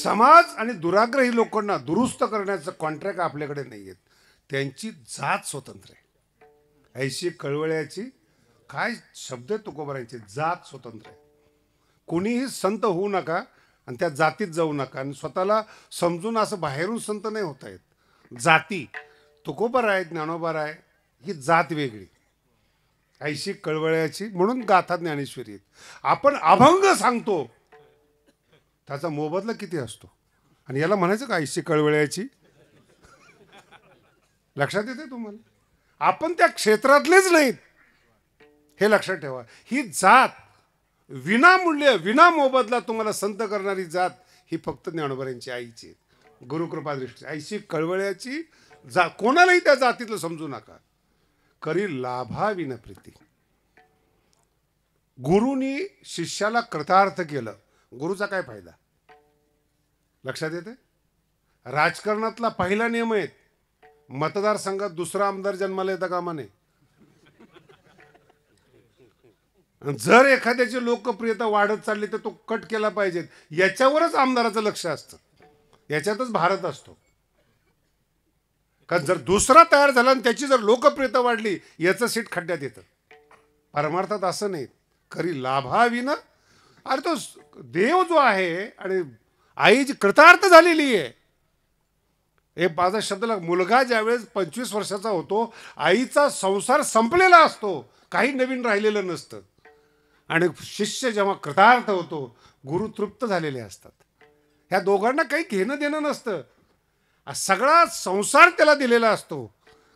समाज आणि दुराग्रही लोकांना दुरुस्त करण्याचं कॉन्ट्रॅक्ट आपल्याकडे नाही आहेत. त्यांची जात स्वतंत्र आहे. ऐशी कळवळ्याची काय शब्द आहे तुकोबारांचे, जात स्वतंत्र आहे. कोणीही संत होऊ नका आणि त्या जातीत जाऊ नका आणि स्वतःला समजून असं बाहेरून संत नाही होता येत. जाती तुकोबाराय ज्ञानोबाराय ही जात वेगळी, ऐशी कळवळ्याची म्हणून गाथा ज्ञानेश्वरी आहेत. आपण अभंग सांगतो त्याचा मोबदला किती असतो आणि याला म्हणायचं का ऐशी कळवळ्याची? लक्षात येते तुम्हाला? आपण त्या क्षेत्रातलेच नाहीत हे लक्षात ठेवा. ही जात विनामूल्य विना मोबदला तुम्हाला संत करणारी जात ही फक्त ज्ञानोबारांची आईची आहे. गुरुकृपा दृष्टी ऐशी कळवळ्याची जात. कोणालाही त्या जातीतलं समजू नका. करी लाभा विन प्रीती. गुरुनी शिष्याला कृतार्थ केलं, गुरुचा काय फायदा? लक्षात येते? राजकारणातला पहिला नियम आहे, मतदारसंघात दुसरा आमदार जन्माला येता कामा नये. जर एखाद्याची लोकप्रियता वाढत चालली तर तो कट केला पाहिजे. याच्यावरच आमदाराचं लक्ष असतं, याच्यातच भारत असतो. कारण जर दुसरा तयार झाला आणि त्याची जर लोकप्रियता वाढली याचं सीट खड्ड्यात येतं. परमार्थात असं नाही. खरी लाभाविन, अरे तो देव जो आहे आणि आई जी कृतार्थ झालेली आहे. हे माझा शब्दला मुलगा ज्यावेळेस 25 वर्षाचा होतो, आईचा संसार संपलेला असतो, काही नवीन राहिलेलं नसतं. आणि शिष्य जेव्हा कृतार्थ होतो, गुरु तृप्त झालेले असतात. ह्या दोघांना काही घेणं देणं नसतं, सगळा संसार त्याला दिलेला असतो.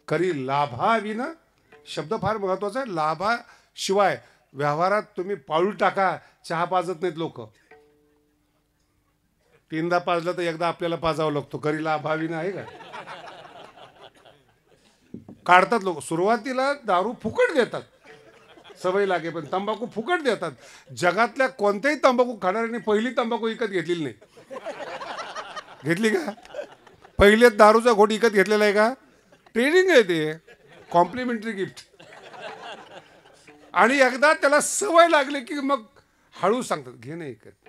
खरी लाभाविन शब्द फार महत्वाचा आहे. लाभाशिवाय व्यवहारात तुम्ही पाऊल टाका, चहा पाजत नाहीत लोक. 3दा पाजलं तर एकदा आपल्याला पाजावं लागतो. खरी लाभाविन आहे का? काढतात लोक. सुरुवातीला दारू फुकट देतात, सवय लागे, पण तंबाखू फुकट देतात. जगातल्या कोणत्याही तंबाखू खाणाऱ्यांनी पहिली तंबाखू विकत घेतलेली नाही. घेतली का? पहिलेच दारूचा घोट विकत घेतलेला आहे का? ट्रेनिंग आहे ते, कॉम्प्लिमेंटरी गिफ्ट. आणि एकदा त्याला सवय लागली की मग हळू सांगतात घे नाही विकत.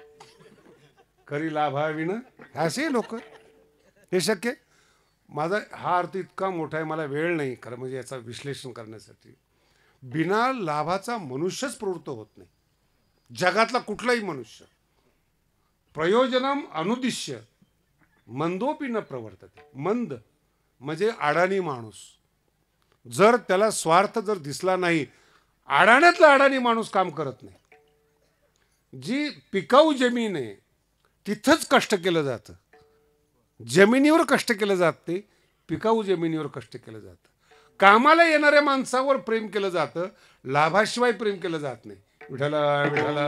खरी लाभाविन असे लोक. हे शक्य? माझा हा अर्थ इतका मोठा आहे, मला वेळ नाही खरं म्हणजे याचा विश्लेषण करण्यासाठी. बिना लाभाचा मनुष्यच प्रवृत्त होत नाही, जगातला कुठलाही मनुष्य. प्रयोजनम अनुदिश्य मंदोपी न प्रवर्तते. मंद म्हणजे अडाणी माणूस. जर त्याला स्वार्थ जर दिसला नाही, अडाण्यातला अडाणी माणूस काम करत नाही. जी पिकाऊ जमीन आहे तिथंच कष्ट केलं जातं. जमिनीवर कष्ट केलं जात नाही, पिकाऊ जमिनीवर कष्ट केलं जातं. कामाला येणाऱ्या माणसावर प्रेम केलं जातं, लाभाशिवाय प्रेम केलं जात नाही. विठ्ठला विठ्ठला.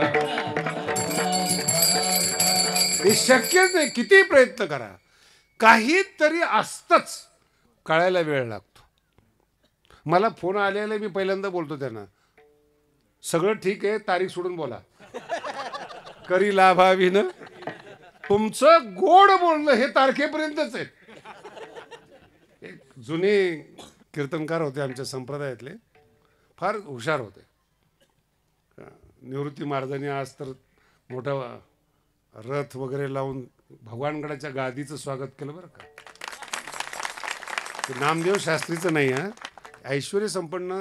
हे शक्यच नाही, किती प्रयत्न करा, काहीतरी असतंच, कळायला वेळ लागतो. मला फोन आलेला, मी पहिल्यांदा बोलतो त्यांना, सगळं ठीक आहे, तारीख सोडून बोला. करी लाभाविन. तुमचं गोड बोलणं हे तारखेपर्यंतच आहे. एक जुने कीर्तनकार होते आमच्या संप्रदायातले, फार हुशार होते. निवृत्ती महाराजांनी आज तर मोठा रथ वगैरे लावून भगवानगडाच्या गादीचं स्वागत केलं बरं का. नामदेव शास्त्रीचं नाही हा, ऐश्वर्य संपन्न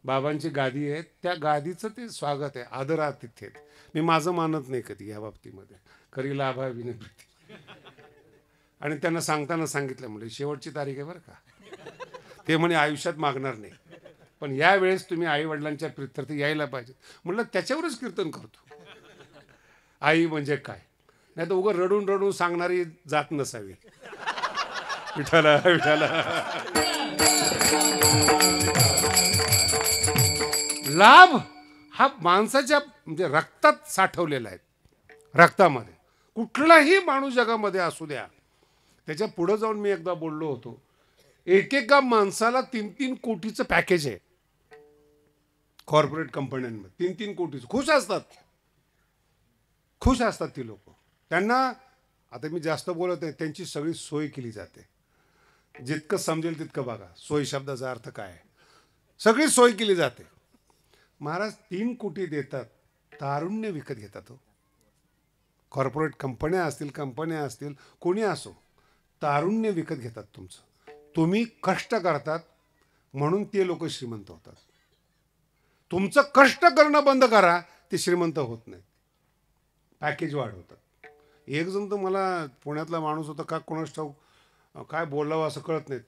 बाबांची गादी आहे, त्या गादीचं ते स्वागत आहे, आदरातिथ्य आहेत. मी माझं मानत नाही कधी या बाबतीमध्ये. खरी लाभाविन प्रीती. आणि त्यांना सांगताना सांगितलं म्हणजे शेवटची तारीख आहे बरं का. ते म्हणे आयुष्यात मागणार नाही, पण या वेळेस तुम्ही आई वडिलांच्या प्रीत्यर्थ यायला पाहिजे. म्हटलं त्याच्यावरच कीर्तन करतो. आई म्हणजे काय, नाही तर उगं रडून रडून सांगणारी जात नसावी. विठाला विठाला. लाभ हा माणसाच्या म्हणजे रक्तात साठवलेला आहे. रक्तामध्ये कुठलाही माणूस जगामध्ये असू द्या, त्याच्या पुढे जाऊन मी एकदा बोललो होतो, एकेका माणसाला 3-3 कोटीचं पॅकेज आहे कॉर्पोरेट कंपन्यांमध्ये. 3-3 कोटीचं. खुश असतात ती लोक. त्यांना आता मी जास्त बोलत नाही, त्यांची सगळी सोय केली जाते. जितकं समजेल तितकं बघा सोय शब्दाचा अर्थ काय आहे. सगळी सोय केली जाते. महाराज 3 कोटी देतात, तारुण्य विकत घेतात. कॉर्पोरेट कंपन्या असतील कोणी असो, तारुण्य विकत घेतात तुमचं. तुम्ही कष्ट करतात म्हणून ते लोक श्रीमंत होतात. तुमचं कष्ट करणं बंद करा, ते श्रीमंत होत नाही, पॅकेज वाढवतात. एक जण तर मला पुण्यातला माणूस होता, का कोणाच ठाऊक काय बोलावं असं कळत नाहीत.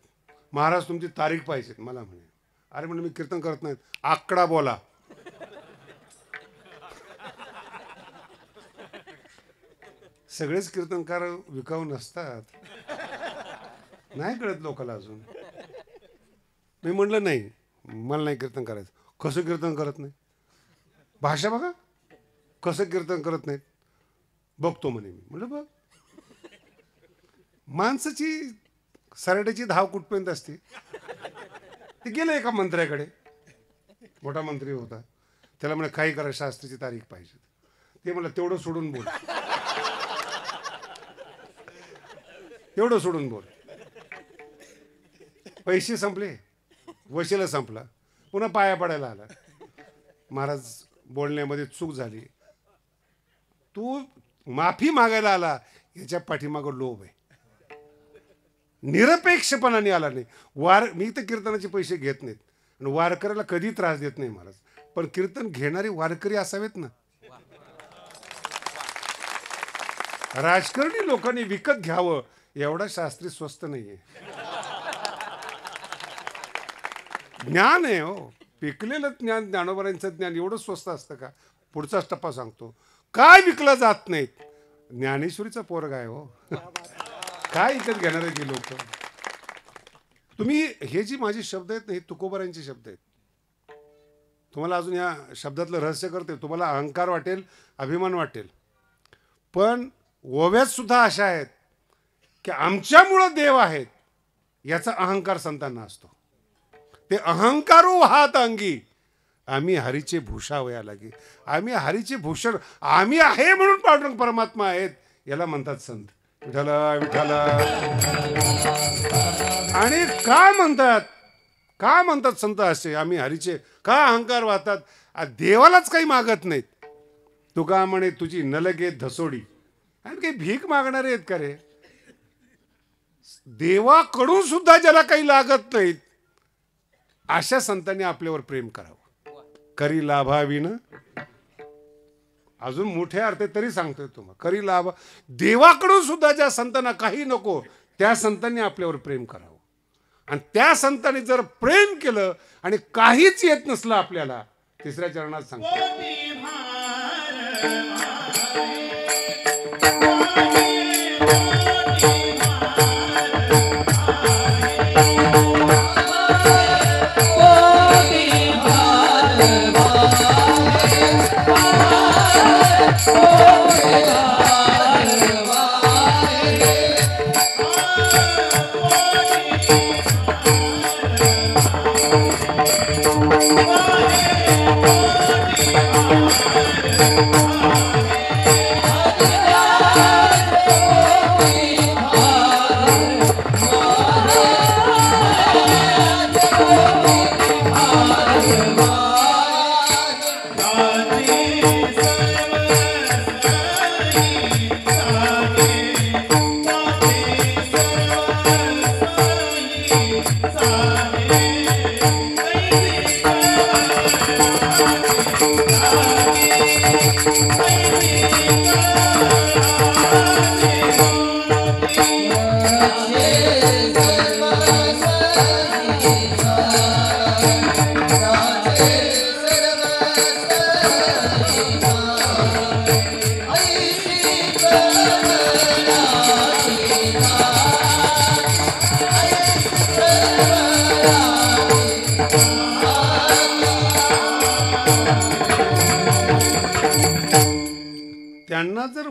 महाराज तुमची तारीख पाहिजे. मला म्हणे, अरे म्हणजे मी कीर्तन करत नाहीत, आकडा बोला. सगळेच कीर्तनकार विकाऊ नसतात, नाही कळत लोकांना अजून. मी म्हणलं नाही, मला नाही कीर्तन करायचं. कसं कीर्तन करत नाही, भाषा बघा, कसं कीर्तन करत नाहीत, बघतो म्हणे. मी म्हणलं बघ, माणसाची सरड्याची धाव कुठपर्यंत असते. ते गेलं एका मंत्र्याकडे, मोठा मंत्री होता. त्याला म्हणे काही करा, शास्त्राची तारीख पाहिजे. ते मला तेवढं सोडून बोल, तेवढं सोडून बोल. पैसे संपले, वशिला संपला, पुन्हा पाया पडायला आला. महाराज बोलण्यामध्ये चूक झाली, तू माफी मागायला आला, याच्या पाठीमागं लोभ आहे. निरपेक्षपणाने आला नाही. मी तर कीर्तनाचे पैसे घेत नाहीत आणि वारकऱ्याला कधी त्रास देत नाही महाराज. पण कीर्तन घेणारे वारकरी असावेत ना. राजकारणी लोकांनी विकत घ्यावं एवढा शास्त्री स्वस्त नाहीये. ज्ञान आहे हो, पिकलेलं ज्ञान, ज्ञानोबारांचं ज्ञान एवढं स्वस्त असतं का. पुढचाच टप्पा सांगतो, काय विकलं जात नाहीत. ज्ञानेश्वरीचा पोरगा आहे हो, काय विकत घेणार आहे ती लोक. तुम्ही हे जी माझे शब्द आहेत ना, हे तुकोबारांचे शब्द आहेत. तुम्हाला अजून या शब्दातलं रहस्य करते, तुम्हाला अहंकार वाटेल, अभिमान वाटेल, पण ओव्यात सुद्धा अशा आहेत की आमच्यामुळं देव आहेत याचा अहंकार संतांना असतो. ते अहंकारू वाहत अंगी, आम्ही हरीचे भूषावया लागी. आम्ही हरीचे भूषण, आम्ही आहे म्हणून पांडुरंग परमात्मा आहेत, याला म्हणतात संत. विठाला विठाला. आणि का म्हणतात संत असे, आम्ही हरीचे, का अहंकार वाहतात. देवालाच काही मागत नाहीत. तुका म्हणे तुझी नलगे धसोडी. आणि काही भीक मागणारे आहेत का रे. देवाकडून सुद्धा ज्याला काही लागत नाहीत, अशा संतांनी आपल्यावर प्रेम करावं. करी लाभाविन, अजून मोठे अर्थ तरी सांगतोय तुम्हाला, करी लाभ. देवाकडून सुद्धा ज्या संतांना काही नको, त्या संतांनी आपल्यावर प्रेम करावं. आणि त्या संतांनी जर प्रेम केलं आणि काहीच येत नसलं आपल्याला, तिसऱ्या चरणात सांगतो,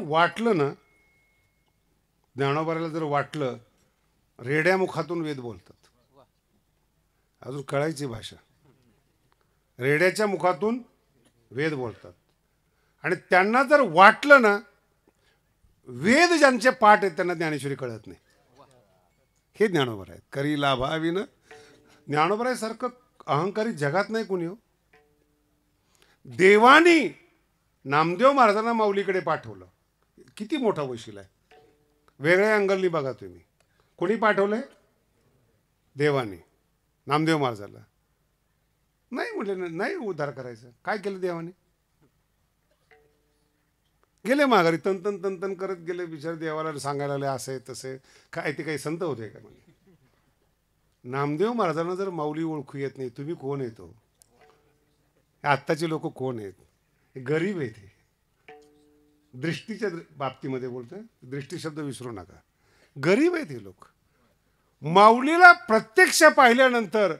वाटलं ना, ज्ञानोबाराला जर वाटलं, रेड्या मुखातून वेद बोलतात. अजून कळायची भाषा. रेड्याच्या मुखातून वेद बोलतात. आणि त्यांना जर वाटलं ना, वेद ज्यांचे पाठ आहेत त्यांना ज्ञानेश्वरी कळत नाही. हे ज्ञानोबा आहेत. करी लाभाविन. ज्ञानोबासारखं अहंकारी जगात नाही कोणी हो. देवानी नामदेव महाराजांना माऊलीकडे पाठवलं. किती मोठा वशील आहे. वेगळ्या अँगलनी बघा तुम्ही. कोणी पाठवलंय? देवानी नामदेव महाराजाला. नाही म्हटले, नाही उद्धार करायचं. काय केलं देवाने? गेले माघारी, तन तन करत गेले. बिचार देवाला सांगायला लागले असं आहे तसे. काय ते काही संत होते का? म्हणे नामदेव महाराजांना जर माऊली ओळखू येत नाही, तुम्ही कोण येतो? आत्ताचे लोक कोण आहेत? गरीब आहेत. हे दृष्टीच्या बाबतीमध्ये बोलतोय, दृष्टी शब्द विसरू नका. गरीब आहेत हे लोक. माऊलीला प्रत्यक्ष पाहिल्यानंतर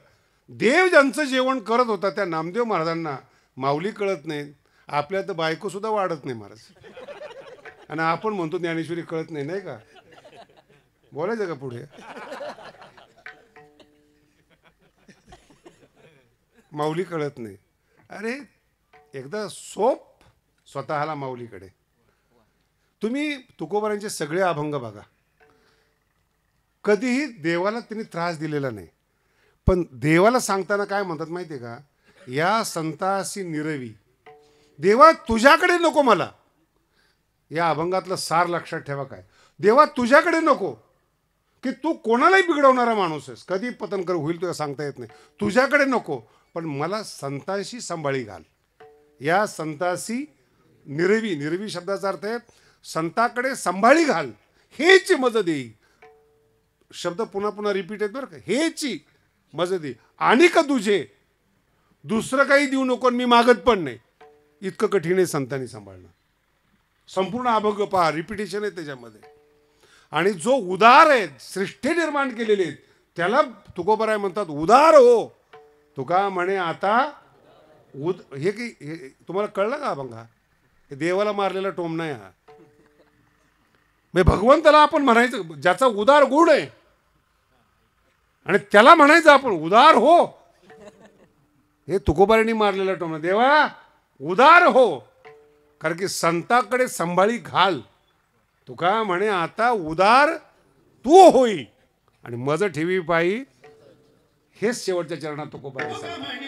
देव ज्यांचं जेवण करत होता त्या नामदेव महाराजांना माऊली कळत नाही. आपल्या तर बायको सुद्धा वाढत नाही महाराज. आणि आपण म्हणतो ज्ञानेश्वरी कळत नाही, नाही का? बोलायचं का पुढे? माऊली कळत नाही. अरे एकदा सोप स्वतःला माऊलीकडे. तुम्ही तुकोबारांचे सगळे अभंग बघा. कधीही देवाला त्यांनी त्रास दिलेला नाही. पण देवाला सांगताना काय म्हणतात माहिती आहे का? या संतासी निरवी देवा तुझ्याकडे नको मला. या अभंगातलं सार लक्षात ठेवा. काय? देवा तुझ्याकडे नको, की तू कोणालाही बिघडवणारा माणूस आहेस. कधी पतन होईल तुला सांगता येत नाही. तुझ्याकडे नको, पण मला संताशी सांभाळी घाल. या संतासी निरवी. निरवी शब्दाचा अर्थ आहे संताकडे सांभाळी घाल. हेची मदत येईल. शब्द पुन्हा पुन्हा रिपीट आहेत बरं का. हेची मदत येईल. आणि का तुझे दुसरं काही देऊ नको, मी मागत पण नाही. इतकं कठीण आहे संतांनी सांभाळणं. संपूर्ण अभंग पहा, रिपिटेशन आहे त्याच्यामध्ये. आणि जो उदार आहे, सृष्टी निर्माण केलेले आहेत, त्याला तुकोबाराय म्हणतात उदार हो. तुका म्हणे आता हे की तुम्हाला कळलं का अभंग? हे देवाला मारलेला टोमणा आहे हा. म्हणजे भगवंताला आपण म्हणायचं ज्याचा उदार गुण आहे, आणि त्याला म्हणायचं आपण उदार हो. हे तुकोबारांनी मारलेला टोमणा. देवा उदार हो, कारण की संताकडे संभाळी घाल. तुका म्हणे आता उदार तू होई, आणि मज ठेवी पायी. हेच शेवटच्या चरणात तुकोबाराय सांगतात.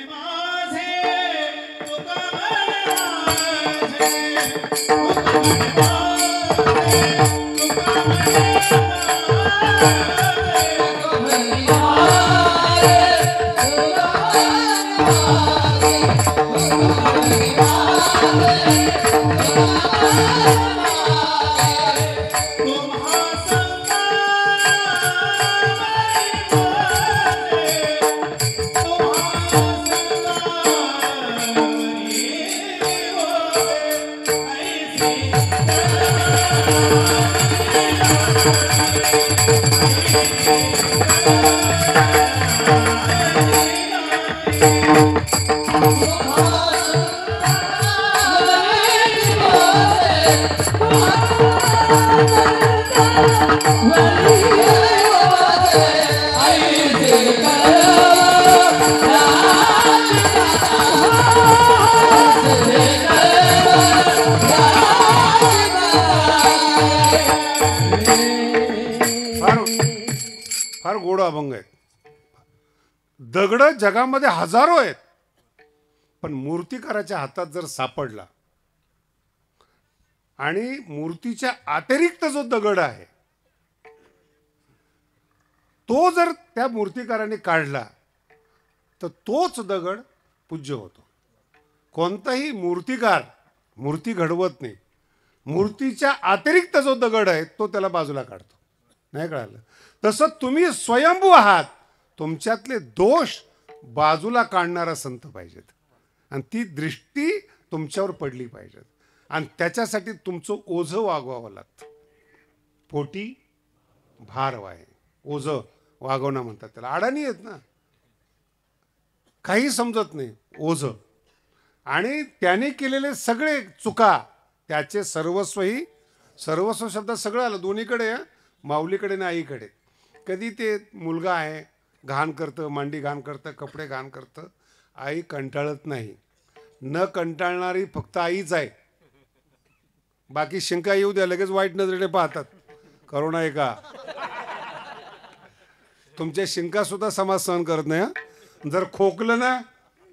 फार गोड अभंग आहेत. दगड जगामध्ये हजारो आहेत, पण मूर्तिकाराच्या हातात जर सापडला आणि मूर्तीच्या अतिरिक्त जो दगड आहे तो जर त्या मूर्तिकाराने काढला तर तोच दगड पूज्य होतो. कोणताही मूर्तिकार मूर्ती घडवत नाही, मूर्तीच्या अतिरिक्त जो दगड आहे तो त्याला बाजूला काढतो. नाही कळालं? तसं तुम्ही स्वयंभू आहात. तुमच्यातले दोष बाजूला काढणारा संत पाहिजेत, आणि ती दृष्टी तुमच्यावर पडली पाहिजेत. आणि त्याच्यासाठी तुमचं ओझं वागवावं लागतं. पोटी भार वाहे, ओझं वागवणं म्हणतात त्याला. अडाणी आहेत ना, काही समजत नाही, ओझं. आणि त्याने केलेले सगळे चुका त्याचे सर्वस्वही सर्वस्व शब्दात सगळं आलं दोन्हीकडे आहे, माऊलीकडे आणि आईकडे. कधी ते मुलगा आहे घाण करतं, मांडी घाण करतं, कपडे घाण करतं, आई कंटाळत नाही. न कंटाळणारी फक्त आईच आहे. बाकी शिंका येऊ द्या लगेच वाईट नजरेने पाहतात. करोना आहे का? तुमच्या शिंका सुद्धा समाज सहन करत नाही. हं? जर खोकलं ना,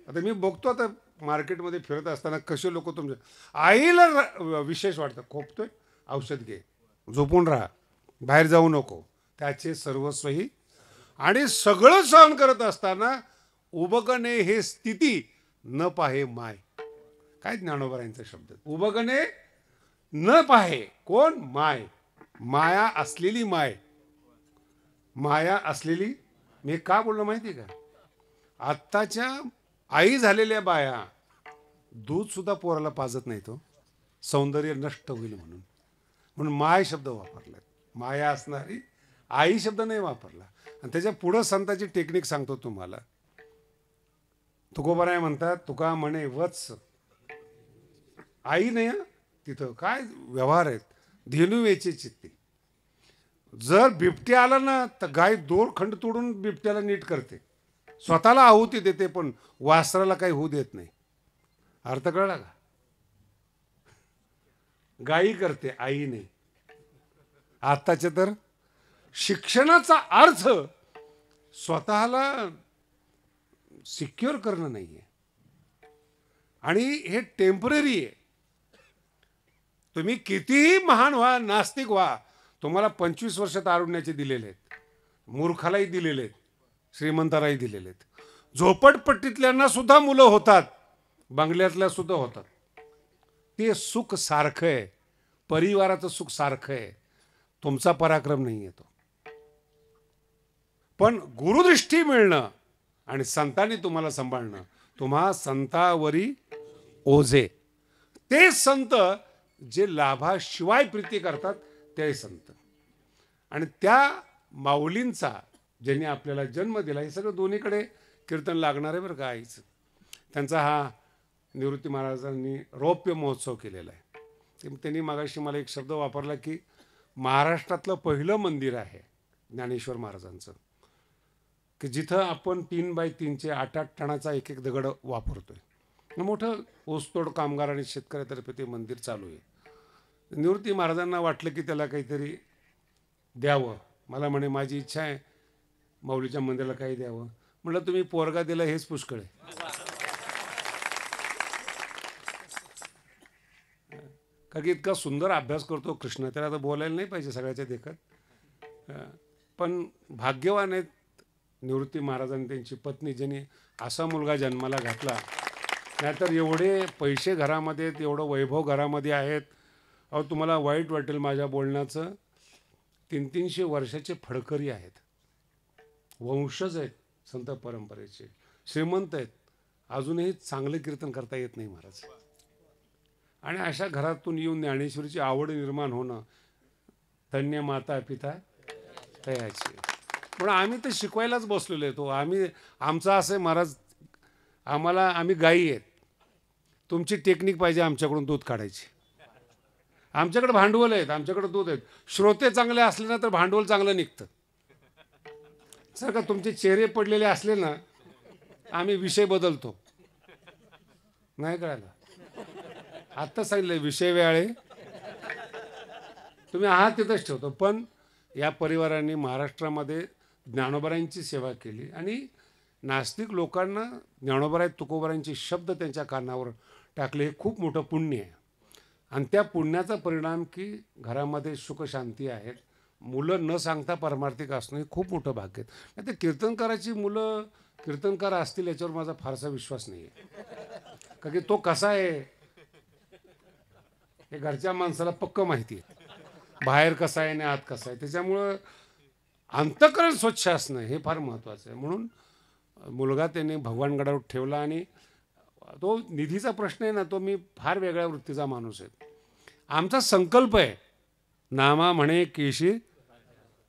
आता मी बघतो आता मार्केटमध्ये फिरत असताना कसे लोक तुमच्या आईला विशेष वाटतं. खोकतोय, औषध घे, झोपून राहा, बाहेर जाऊ नको, त्याचे सर्वस्वही. आणि सगळं सहन करत असताना उबगणे हे स्थिती न पाहे माय. काय ज्ञानोबरायांचा शब्द, उबगणे न पाहे कोण? माय. माया असलेली माय, माया असलेली. मी का बोललो माहिती का? आत्ताच्या आई झालेल्या बाया दूध सुद्धा पोराला पाजत नाही, तो सौंदर्य नष्ट होईल म्हणून. म्हणून माय शब्द वापरलाय. माया असणारी आई शब्द नाही वापरला. आणि त्याच्या पुढं संताची टेक्निक सांगतो तुम्हाला. तुकोबाराय म्हणतात, तुका म्हणे वत्स. आई नाही तिथं काय व्यवहार आहेत. धेनू वेचे चित्ती. जर बिबट्या आला ना तर गाय 2 खंड तोडून बिबट्याला नीट करते, स्वतःला आहुती देते, पण वासराला काही होऊ देत नाही. अर्थ कळला का? गायी करते, आई नाही. आत्ताचे तर शिक्षणाचा अर्थ स्वतःला सिक्युअर करणं नाही आहे, आणि हे टेम्पररी आहे. तुम्ही कितीही महान व्हा, नास्तिक व्हा, तुम्हाला 25 वर्ष तारुण्याचे दिलेले आहेत, मूर्खालाही दिलेले आहेत, श्रीमंतालाही दिलेले आहेत. झोपडपट्टीतल्यांना सुद्धा मुलं होतात, बंगल्यातल्या सुद्धा होतात. ते सुख सारखं आहे, परिवाराचं सुख सारखं आहे. तुमचा पराक्रम नाही येतो. पण गुरुदृष्टी मिळणं आणि संतांनी तुम्हाला सांभाळणं, तुम्हा संतावरी ओझे. ते संत जे लाभाशिवाय प्रीती करतात ते संत. आणि त्या माऊलींचा ज्यांनी आपल्याला जन्म दिला, हे सगळं दोन्हीकडे कीर्तन लागणार आहे बरं का आईचं. त्यांचा हा निवृत्ती महाराजांनी रौप्य महोत्सव केलेला आहे. त्यांनी मागाशी मला एक शब्द वापरला की महाराष्ट्रातलं पहिलं मंदिर आहे ज्ञानेश्वर महाराजांचं, की जिथं आपण 3x3चे 8-8 टनाचा एक एक दगड वापरतोय. मोठं ऊसतोड कामगार आणि शेतकऱ्यातर्फे ते मंदिर चालू आहे. निवृत्ती महाराजांना वाटलं की त्याला काहीतरी द्यावं. मला म्हणे माझी इच्छा आहे माऊलीच्या मंदिराला काही द्यावं. म्हटलं तुम्ही पोरगा दिला हेच पुष्कळ आहे. कारण की इतका सुंदर अभ्यास करतो कृष्ण, त्याला तर बोलायला नाही पाहिजे सगळ्याच्या देखत. पण भाग्यवान आहेत निवृत्ती महाराजांनी, त्यांची पत्नी, ज्यांनी असा मुलगा जन्माला घातला. नाहीतर एवढे पैसे घरामध्ये आहेत, एवढं वैभव घरामध्ये आहेत. अहो तुम्हाला वाईट वाटेल माझ्या बोलण्याचं, 300-300 वर्षाचे फडकरी आहेत, वंशज आहेत संत परंपरेचे, श्रीमंत आहेत, अजूनही चांगलं कीर्तन करता येत नाही महाराज. आणि अशा घरातून येऊन ज्ञानेश्वरीची आवड निर्माण होणं, धन्य माता पिता तयाची. पण आम्ही तर शिकवायलाच बसलेलो आहे. तो आमचं असं आहे महाराज, आम्ही गायी आहेत, तुमची टेक्निक पाहिजे आमच्याकडून दूध काढायची. आमच्याकडे भांडवल आहेत, आमच्याकडे दूध आहेत. श्रोते चांगले असले ना तर भांडवल चांगलं निघतं. जर का तुमचे चेहरे पडलेले असले ना, आम्ही विषय बदलतो. नाही कळालं? आत्ता सांगितलं विषय वेळे तुम्ही आहात तिथंच ठेवतो. पण या परिवारांनी महाराष्ट्रामध्ये ज्ञानोबरायांची सेवा केली आणि नास्तिक लोकांना ज्ञानोबराय तुकोबरायांचे शब्द त्यांच्या कानावर टाकले. हे खूप मोठं पुण्य आहे. आणि त्या पुण्याचा परिणाम की घरामध्ये सुख शांती आहेत. मुलं न सांगता परमार्थिक असणं हे खूप मोठं भाग्य आहे. नाही तर कीर्तनकाराची मुलं कीर्तनकार असतील याच्यावर माझा फारसा विश्वास नाही आहे. कारण की तो कसा आहे हे घरच्या माणसाला पक्क माहिती आहे, बाहेर कसा आहे आणि आत कसा आहे. त्याच्यामुळं अंतःकरण स्वच्छ असणं हे फार महत्त्वाचं आहे. म्हणून मुलगा त्याने भगवानगडावर ठेवला. आणि तो निधीचा प्रश्न आहे ना, तो मी फार वेगळ्या वृत्तीचा माणूस आहे. आमचा संकल्प आहे नामा म्हणे केशी.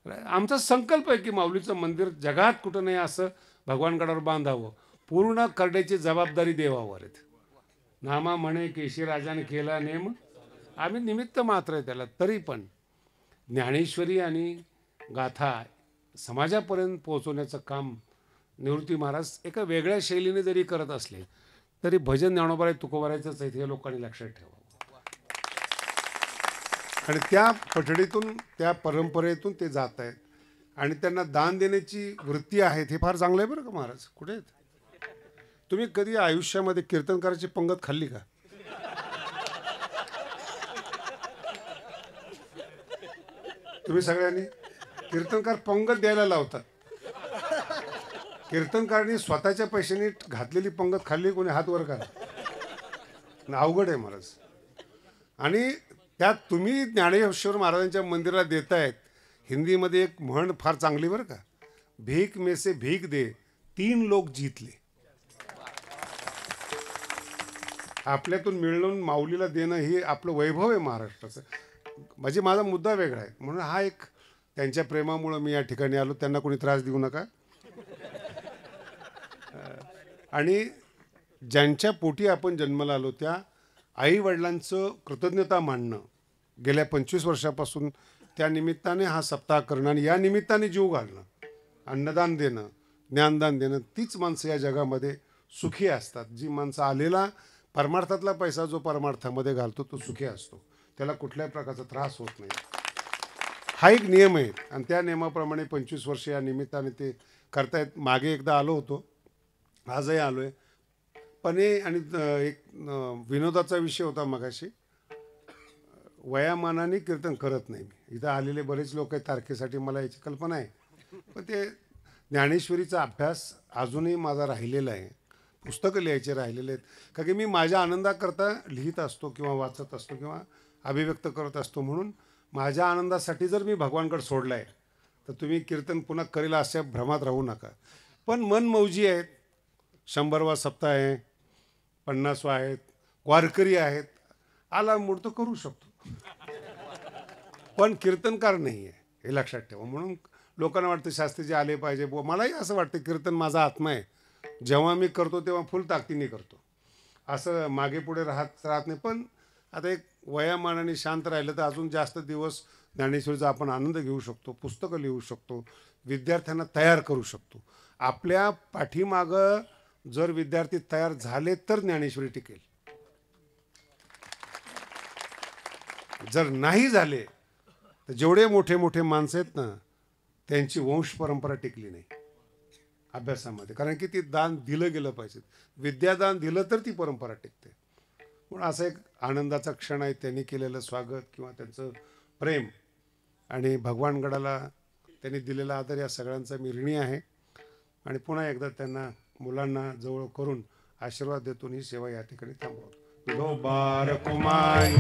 आमचा संकल्प आहे की माऊलीचं मंदिर जगात कुठं नाही असं भगवानगडावर बांधावं. पूर्ण करण्याची जबाबदारी देवावर आहे. नामा म्हणे केशी राजाने केला नेम आम्ही निमित्त मात्र आहे त्याला. तरी पण ज्ञानेश्वरी आणि गाथा समाजापर्यंत पोहोचवण्याचं काम निवृत्ती महाराज एका वेगळ्या शैलीने जरी करत असले तरी भजन ज्ञानोबा तुकोबारायचंच आहे हे लोकांनी लक्षात ठेवावं. आणि त्या पठडीतून त्या परंपरेतून ते जात आहेत आणि त्यांना दान देण्याची वृत्ती आहे. हे फार चांगलं आहे बरं का महाराज. कुठे आहेत तुम्ही? कधी आयुष्यामध्ये कीर्तनकाराची पंगत खाल्ली का? तुम्ही सगळ्यांनी कीर्तनकार पंगत द्यायला लावतात. कीर्तनकारांनी स्वतःच्या पैशांनी घातलेली पंगत खाल्ली कोणी? हात वर करा. अवघड आहे महाराज. आणि त्यात तुम्ही ज्ञानेश्वर महाराजांच्या मंदिराला देतायत. हिंदीमध्ये एक म्हण फार चांगली बरं का, भीक में से भीक दे 3 लोक जीतले. आपल्यातून मिळून माऊलीला देणं ही आपलं वैभव आहे महाराष्ट्राचं. म्हणजे माझा मुद्दा वेगळा आहे म्हणून हा एक त्यांच्या प्रेमामुळं मी या ठिकाणी आलो. त्यांना कोणी त्रास देऊ नका. आणि ज्यांच्या पोटी आपण जन्माला आलो त्या आई वडिलांचं कृतज्ञता मानणं गेल्या 25 वर्षापासून त्या निमित्ताने हा सप्ताह करणं आणि या निमित्ताने जीव घालणं, अन्नदान देणं, ज्ञानदान देणं, तीच माणसं या जगामध्ये सुखी असतात. जी माणसं आलेला परमार्थातला पैसा जो परमार्थामध्ये घालतो तो सुखी असतो. त्याला कुठल्याही प्रकारचा त्रास होत नाही. हा एक नियम आहे आणि त्या नियमाप्रमाणे 25 वर्ष या निमित्ताने ते करतायत. मागे एकदा आलो होतो, आजही आलो आहे. पण आणि एक विनोदाचा विषय होता मगाशी. वयामानाने कीर्तन करत नाही मी. इथं आलेले बरेच लोक आहेत तारखेसाठी, मला याची कल्पना आहे. पण ते ज्ञानेश्वरीचा अभ्यास अजूनही माझा राहिलेला आहे. पुस्तकं लिहायचे राहिलेले आहेत. कारण की मी माझ्या आनंदाकरता लिहित असतो किंवा वाचत असतो किंवा अभिव्यक्त करत असतो. म्हणून माझ्या आनंदासाठी जर मी भगवानकडे सोडला आहे तर तुम्ही कीर्तन पुन्हा करेल अशा भ्रमात राहू नका. पण मन मौजी आहेत. 100वा सप्ताह आहे, 50वा आहेत, वारकरी आहेत. आला मूड तर करू शकतो. पण कीर्तनकार नाही आहे हे लक्षात ठेवा. म्हणून लोकांना वाटतं शास्त्रीजी आले पाहिजे. मलाही असं वाटतं कीर्तन माझा आत्मा आहे. जेव्हा मी करतो तेव्हा फुल ताकदीने करतो. असं मागे पुढे राहत नाही. पण आता एक वयामानाने शांत राहिलं तर अजून जास्त दिवस ज्ञानेश्वरीचा आपण आनंद घेऊ शकतो. पुस्तकं लिहू शकतो. विद्यार्थ्यांना तयार करू शकतो. आपल्या पाठीमागं जर विद्यार्थी तयार झाले तर ज्ञानेश्वरी टिकेल. जर नाही झाले तर जेवढे मोठे मोठे माणसं आहेत ना त्यांची वंश परंपरा टिकली नाही अभ्यासामध्ये. कारण की ती दान दिलं गेलं पाहिजे. विद्यादान दिलं तर ती परंपरा टिकते. म्हणून असा एक आनंदाचा क्षण आहे. त्यांनी केलेलं स्वागत किंवा त्यांचं प्रेम आणि भगवानगडाला त्यांनी दिलेला आदर या सगळ्यांचा मी ऋणी आहे. आणि पुन्हा एकदा त्यांना मुलांना जवळ करून आशीर्वाद देतो. ही सेवा या ठिकाणी थांबवतो. दो बार कुमाई